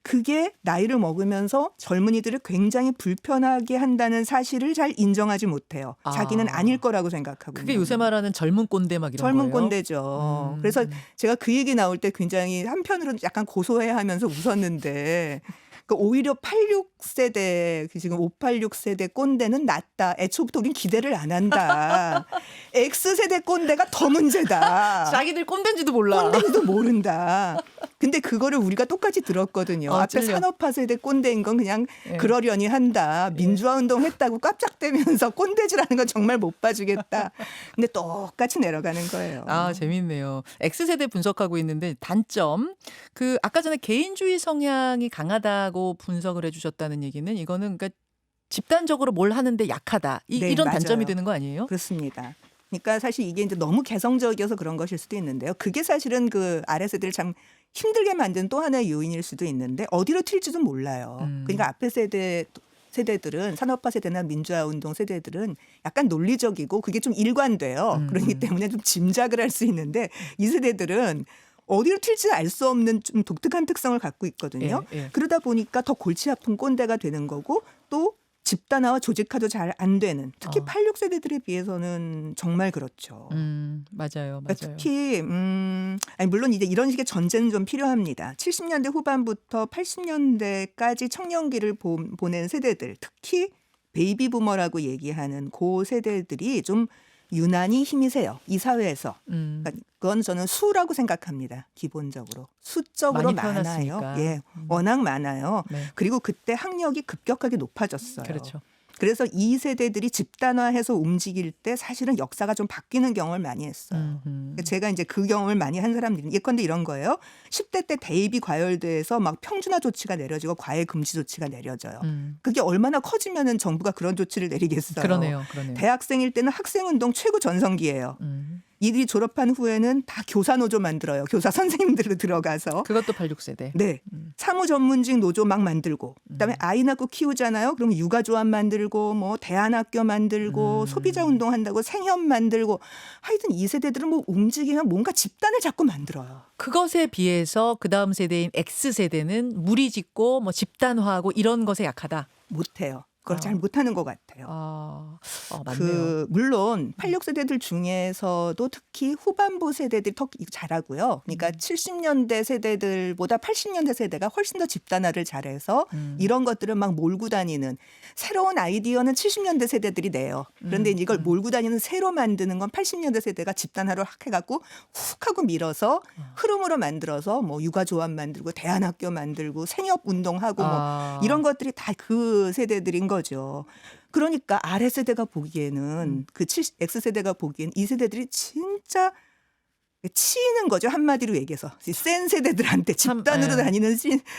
그게 나이를 먹으면서 젊은이들을 굉장히 불편하게 한다는 사실을 잘 인정하지 못해요.
아.
자기는 아닐 거라고 생각하고.
그게
있는
요새 말하는 젊은 꼰대 막 이런
젊은
거예요.
꼰대죠. 그래서 제가 그 얘기 나올 때 굉장히 한편으로는 약간 고소해하면서 웃었는데 그러니까 오히려 86세대 지금 586세대 꼰대는 낫다. 애초부터 우린 기대를 안 한다. X세대 꼰대가 더 문제다.
자기들 꼰대인지도 몰라.
꼰대인지도 모른다. 근데 그거를 우리가 똑같이 들었거든요. 앞에
찔려.
산업화 세대 꼰대인 건 그냥
예.
그러려니 한다. 민주화 운동 했다고 깜짝대면서 꼰대질하는 건 정말 못 봐주겠다. 근데 똑같이 내려가는 거예요.
재밌네요. X세대 분석하고 있는데 단점. 그 아까 전에 개인주의 성향이 강하다고 분석을 해주셨다는 얘기는 이거는 그러니까 집단적으로 뭘 하는데 약하다.
네,
이런
맞아요.
단점이 되는 거 아니에요?
그렇습니다. 그러니까 사실 이게 이제 너무 개성적이어서 그런 것일 수도 있는데요. 그게 사실은 그 아래 세대를 참 힘들게 만든 또 하나의 요인일 수도 있는데 어디로 튈지도 몰라요. 그러니까 앞에 세대들은 산업화 세대나 민주화 운동 세대들은 약간 논리적이고 그게 좀 일관돼요. 그렇기 때문에 좀 짐작을 할 수 있는데 이 세대들은 어디로 튈지 알 수 없는 좀 독특한 특성을 갖고 있거든요.
예.
그러다 보니까 더 골치 아픈 꼰대가 되는 거고 또 집단화와 조직화도 잘 안 되는 특히 86세대들에 비해서는 정말 그렇죠.
맞아요.
그러니까 특히 아니 물론 이제 이런 식의 전제는 좀 필요합니다. 70년대 후반부터 80년대까지 청년기를 보낸 세대들, 특히 베이비 부머라고 얘기하는 그 세대들이 좀 유난히 힘이 세요. 이 사회에서.
음.
그러니까 그건 저는 수라고 생각합니다. 기본적으로. 수적으로
많이
많아요.
태어났으니까.
예, 워낙 많아요.
네.
그리고 그때 학력이 급격하게 높아졌어요.
그렇죠.
그래서 이 세대들이 집단화해서 움직일 때 사실은 역사가 좀 바뀌는 경험을 많이 했어요. 그러니까 제가 이제 그 경험을 많이 한 사람들이 예컨대 이런 거예요. 10대 때 대입이 과열돼서 막 평준화 조치가 내려지고 과외 금지 조치가 내려져요. 그게 얼마나 커지면은 정부가 그런 조치를 내리겠어요.
그러네요.
대학생일 때는 학생운동 최고 전성기예요. 이들이 졸업한 후에는 다 교사 노조 만들어요. 교사 선생님들로 들어가서.
그것도 86세대.
네. 사무 전문직 노조 막 만들고 그다음에 아이 낳고 키우잖아요. 그러면 육아조합 만들고 뭐 대안학교 만들고 소비자 운동한다고 생협 만들고 하여튼 이 세대들은 뭐 움직이면 뭔가 집단을 자꾸 만들어요.
그것에 비해서 그 다음 세대인 X세대는 무리짓고 뭐 집단화하고 이런 것에 약하다.
못해요. 그걸
아.
잘 못하는 것 같아요.
맞네요.
물론 86세대들 중에서도 특히 후반부 세대들이 더 잘하고요. 그러니까 70년대 세대들보다 80년대 세대가 훨씬 더 집단화를 잘해서 이런 것들을 막 몰고 다니는 새로운 아이디어는 70년대 세대들이 내요. 그런데 이걸 몰고 다니는 새로 만드는 건 80년대 세대가 집단화를 확 해갖고 훅 하고 밀어서 흐름으로 만들어서 뭐 육아조합 만들고 대안학교 만들고 생협 운동하고 뭐 이런 것들이 다 그 세대들인 거죠. 그러니까 아래 세대가 보기에는 그 X세대가 보기엔 이 세대들이 진짜 치이는 거죠. 한마디로 얘기해서. 센 세대들한테 집단으로
예.
다니는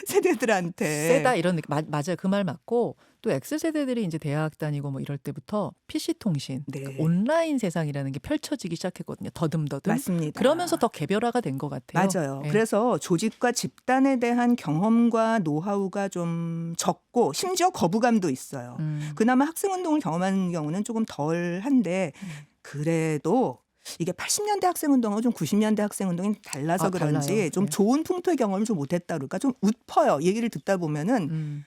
세대들한테.
세다 이런 느낌. 맞아요. 그 말 맞고 또 X세대들이 이제 대학 다니고 뭐 이럴 때부터 PC통신,
네.
그 온라인 세상이라는 게 펼쳐지기 시작했거든요. 더듬더듬.
맞습니다.
그러면서 더 개별화가 된 것 같아요.
맞아요.
예.
그래서 조직과 집단에 대한 경험과 노하우가 좀 적고 심지어 거부감도 있어요. 그나마 학생운동을 경험한 경우는 조금 덜한데 그래도 이게 80년대 학생운동하고 좀 90년대 학생운동이 달라서 그런지
달라요.
좀
네.
좋은 풍토의 경험을 좀 못했다 그럴까 좀 웃퍼요. 얘기를 듣다 보면은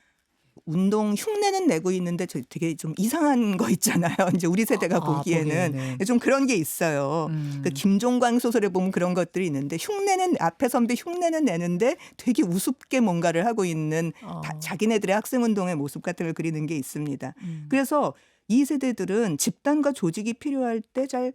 운동 흉내는 내고 있는데 되게 좀 이상한 거 있잖아요. 이제 우리 세대가 보기에는
보기에는.
좀 그런 게 있어요. 그 김종광 소설에 보면 그런 것들이 있는데 흉내는 앞에 선배 흉내는 내는데 되게 우습게 뭔가를 하고 있는 자기네들의 학생운동의 모습 같은 걸 그리는 게 있습니다. 그래서 이 세대들은 집단과 조직이 필요할 때 잘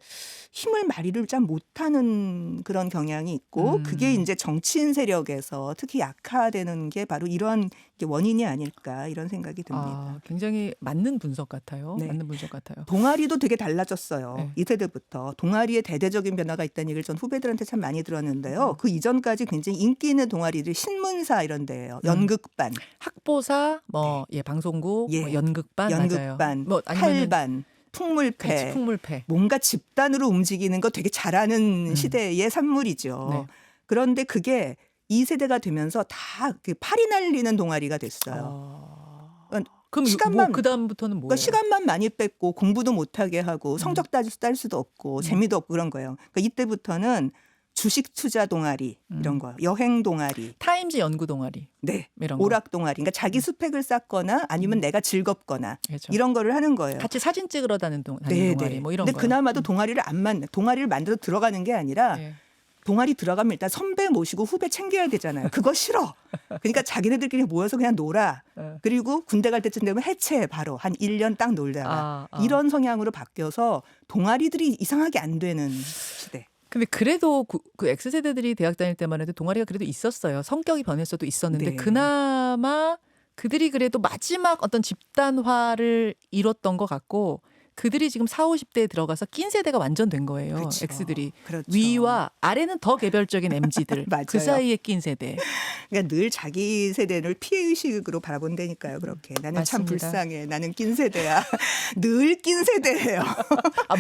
힘을 발휘를 잘 못하는 그런 경향이 있고 그게 이제 정치인 세력에서 특히 약화되는 게 바로 이러한 게 원인이 아닐까 이런 생각이 듭니다.
굉장히 맞는 분석 같아요.
네.
맞는 분석 같아요.
동아리도 되게 달라졌어요.
네.
이 세대부터. 동아리에 대대적인 변화가 있다는 얘기를 전 후배들한테 참 많이 들었는데요. 그 이전까지 굉장히 인기 있는 동아리들이 신문사 이런 데예요. 연극반,
학보사, 뭐 방송국,
예.
뭐 연극반, 맞아요.
연극반,
뭐 아니면은
팔반, 풍물패.
그렇지, 풍물패.
뭔가 집단으로 움직이는 거 되게 잘하는 시대의 산물이죠.
네.
그런데 그게 이 세대가 되면서 다 팔이 날리는 동아리가 됐어요.
그럼
시간만-
그 다음부터는 뭐예요?
그러니까 시간만 많이 뺏고 공부도 못하게 하고 성적 딸 수도 없고 재미도 없고 그런 거예요. 그러니까 이때부터는 주식 투자 동아리 이런 거, 여행 동아리,
타임즈 연구 동아리
네,
이런 거.
오락 동아리. 그러니까 자기 스펙을 쌓거나 아니면 내가 즐겁거나
그렇죠.
이런 거를 하는 거예요.
같이 사진 찍으러 다니는
네,
동아리
네.
뭐 이런
근데
거.
그나마도 동아리를 동아리를 만들어 들어가는 게 아니라
네.
동아리 들어가면 일단 선배 모시고 후배 챙겨야 되잖아요. 그거 싫어. 그러니까 자기네들끼리 모여서 그냥 놀아. 그리고 군대 갈 때쯤 되면 해체해 바로 한 1년 딱 놀다가 이런 성향으로 바뀌어서 동아리들이 이상하게 안 되는 시대.
근데 그래도 그 X세대들이 대학 다닐 때만 해도 동아리가 그래도 있었어요. 성격이 변했어도 있었는데
네.
그나마 그들이 그래도 마지막 어떤 집단화를 이뤘던 것 같고 그들이 지금 40, 50대에 들어가서 낀 세대가 완전 된 거예요.
그렇죠.
X들이.
그렇죠.
위와 아래는 더 개별적인 MZ들.
맞아요.
그 사이에 낀 세대.
그러니까 늘 자기 세대를 피해 의식으로 바라본다니까요. 그렇게 나는 참
맞습니다.
불쌍해. 나는 낀 세대야. 늘 낀 세대예요.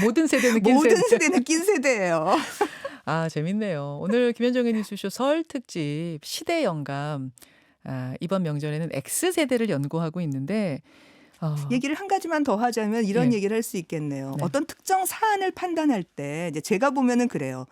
모든 세대는 낀
모든
세대.
세대는 낀 세대예요.
재밌네요. 오늘 김현정의 뉴스쇼 설 특집 시대 영감. 이번 명절에는 X세대를 연구하고 있는데
얘기를 한 가지만 더 하자면 이런
네.
얘기를 할 수 있겠네요.
네.
어떤 특정 사안을 판단할 때 이제 제가 보면은 그래요.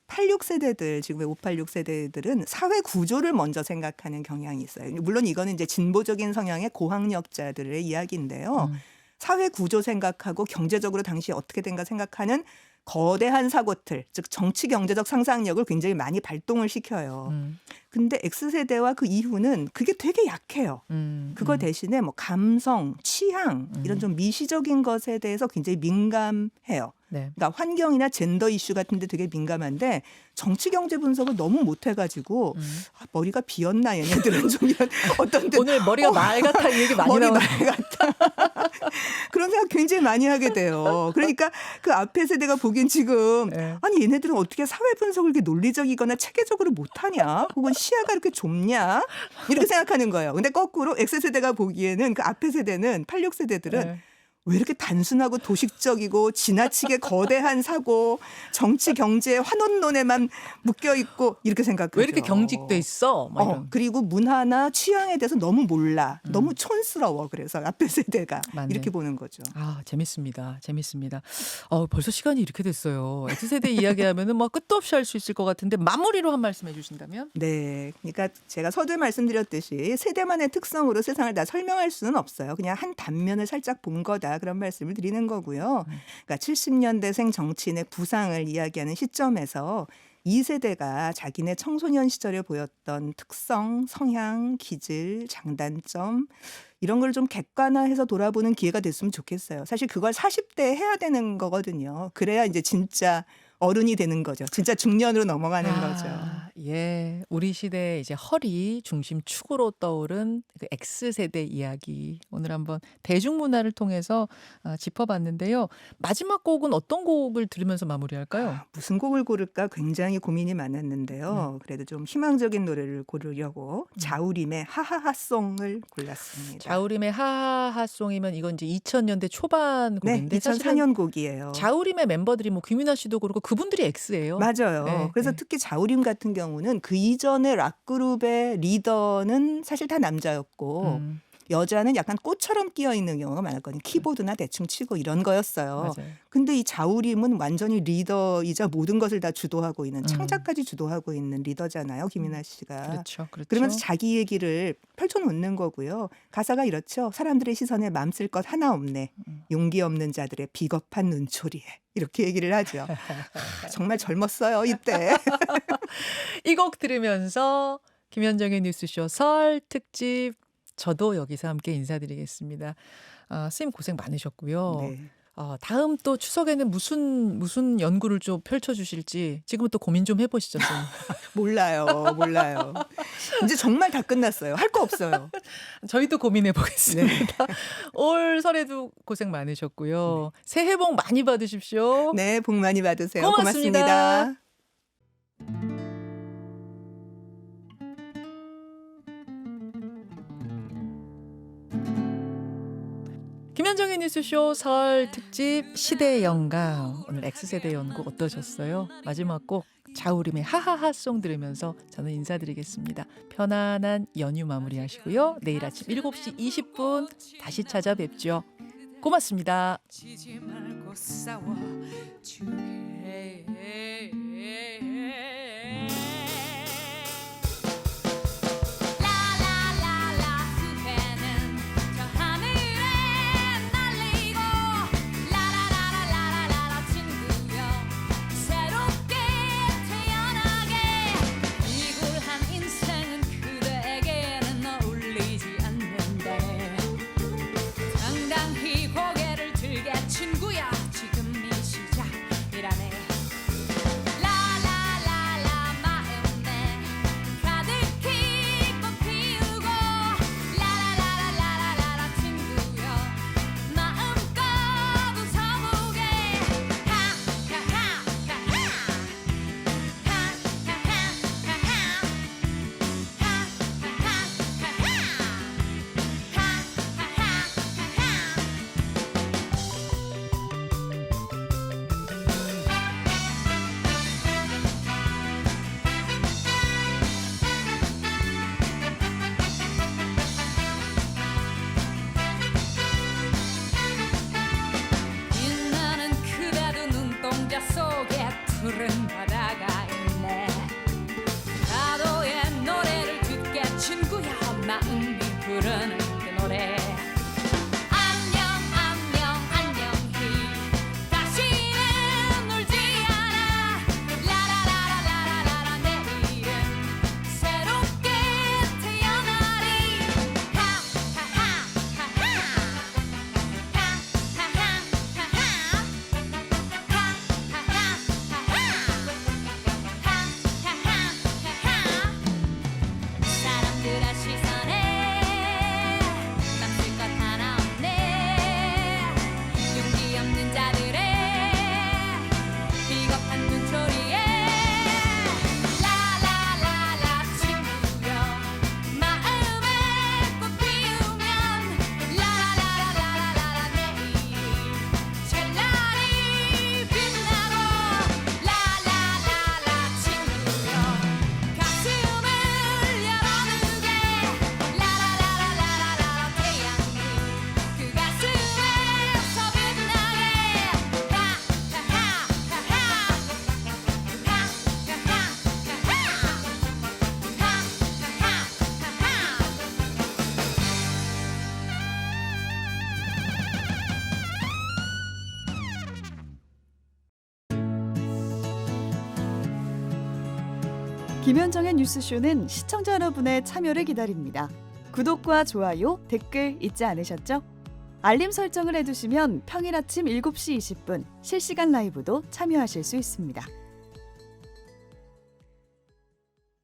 86세대들 지금의 586 세대들은 사회 구조를 먼저 생각하는 경향이 있어요. 물론 이거는 이제 진보적인 성향의 고학력자들의 이야기인데요. 사회 구조 생각하고 경제적으로 당시 어떻게 된가 생각하는 거대한 사고틀, 즉 정치 경제적 상상력을 굉장히 많이 발동을 시켜요. 근데 X세대와 그 이후는 그게 되게 약해요. 그거 대신에 뭐 감성, 취향 이런 좀 미시적인 것에 대해서 굉장히 민감해요.
네.
그러니까 환경이나 젠더 이슈 같은 데 되게 민감한데 정치 경제 분석을 너무 못해가지고 머리가 비었나 얘네들은 좀 이런 어떤 데
오늘 머리가 말 같아 이 얘기 많이
머리
나오네.
말 같다. 그런 생각 굉장히 많이 하게 돼요. 그러니까 그 앞에 세대가 보기엔 지금
네.
아니 얘네들은 어떻게 사회 분석을 이렇게 논리적이거나 체계적으로 못하냐 혹은 시야가 이렇게 좁냐 이렇게 생각하는 거예요. 근데 거꾸로 X세대가 보기에는 그 앞에 세대는 86세대들은
네.
왜 이렇게 단순하고 도식적이고 지나치게 거대한 사고 정치 경제 환원론에만 묶여 있고 이렇게 생각하죠.
왜 이렇게 경직돼 있어? 막 이런.
그리고 문화나 취향에 대해서 너무 몰라. 너무 촌스러워. 그래서 앞에 세대가
맞네.
이렇게 보는 거죠.
아, 재밌습니다. 재밌습니다. 벌써 시간이 이렇게 됐어요. X세대 이야기하면은 뭐 끝도 없이 할 수 있을 것 같은데 마무리로 한 말씀 해주신다면?
네. 그러니까 제가 서두에 말씀드렸듯이 세대만의 특성으로 세상을 다 설명할 수는 없어요. 그냥 한 단면을 살짝 본 거다. 그런 말씀을 드리는 거고요. 그러니까 70년대생 정치인의 부상을 이야기하는 시점에서 이 세대가 자기네 청소년 시절에 보였던 특성, 성향, 기질, 장단점 이런 걸 좀 객관화해서 돌아보는 기회가 됐으면 좋겠어요. 사실 그걸 40대에 해야 되는 거거든요. 그래야 이제 진짜 어른이 되는 거죠. 진짜 중년으로 넘어가는 거죠.
예, 우리 시대의 이제 허리 중심 축으로 떠오른 그 X세대 이야기 오늘 한번 대중문화를 통해서 짚어봤는데요. 마지막 곡은 어떤 곡을 들으면서 마무리할까요?
무슨 곡을 고를까 굉장히 고민이 많았는데요. 그래도 좀 희망적인 노래를 고르려고 자우림의 하하하송을 골랐습니다.
자우림의 하하하송이면 이건 이제 2000년대 초반
네,
곡인데
2004년 곡이에요.
자우림의 멤버들이 뭐 김윤아 씨도 그렇고 그분들이 X예요.
맞아요.
네,
그래서
네.
특히 자우림 같은 경우는 그 이전의 락그룹의 리더는 사실 다 남자였고 여자는 약간 꽃처럼 끼어 있는 경우가 많았거든요. 키보드나 대충 치고 이런 거였어요.
맞아요.
근데 이 자우림은 완전히 리더이자 모든 것을 다 주도하고 있는 창작까지 주도하고 있는 리더잖아요. 김윤아 씨가.
그렇죠. 그렇죠.
그러면서 자기 얘기를 펼쳐놓는 거고요. 가사가 이렇죠. 사람들의 시선에 맘쓸 것 하나 없네. 용기 없는 자들의 비겁한 눈초리에. 이렇게 얘기를 하죠. 정말 젊었어요. 이때.
이 곡 들으면서 김현정의 뉴스쇼 설 특집 저도 여기서 함께 인사드리겠습니다. 선생님 고생 많으셨고요.
네.
다음 또 추석에는 무슨 연구를 좀 펼쳐주실지 지금부터 고민 좀 해보시죠. 선생님.
몰라요. 이제 정말 다 끝났어요. 할 거 없어요.
저희도 고민해 보겠습니다. 올 설에도 고생 많으셨고요. 새해 복 많이 받으십시오.
네, 복 많이 받으세요.
고맙습니다.
고맙습니다.
김현정의 뉴스쇼 설 특집 시대의 영감. 오늘 X세대 연구 어떠셨어요? 마지막 곡 자우림의 하하하송 들으면서 저는 인사드리겠습니다. 편안한 연휴 마무리하시고요. 내일 아침 7시 20분 다시 찾아뵙죠. 고맙습니다.
지지 말고 싸워주게
라라라라 후회는 저 하늘에 날리고 라라라라라라라 친구여 새롭게 태어나게 이굴한 인생은 그대에게는 어울리지 않는데 당당히 고개를 들게 친구야 지금 이 시작이라네 라라라라 마음에 가득히 꽃 피우고 라라라라라라라 친구여 마음껏 웃어보게 빛나는 그대도 눈동자 속에 푸른 바다가 있네 파도의 노래를 듣게 친구야 마음이 부르는 그 노래 안녕 안녕 안녕히 다시는 울지
김현정의 뉴스쇼는 시청자 여러분의 참여를 기다립니다. 구독과 좋아요, 댓글 잊지 않으셨죠? 알림 설정을 해두시면 평일 아침 7시 20분 실시간 라이브도 참여하실 수 있습니다.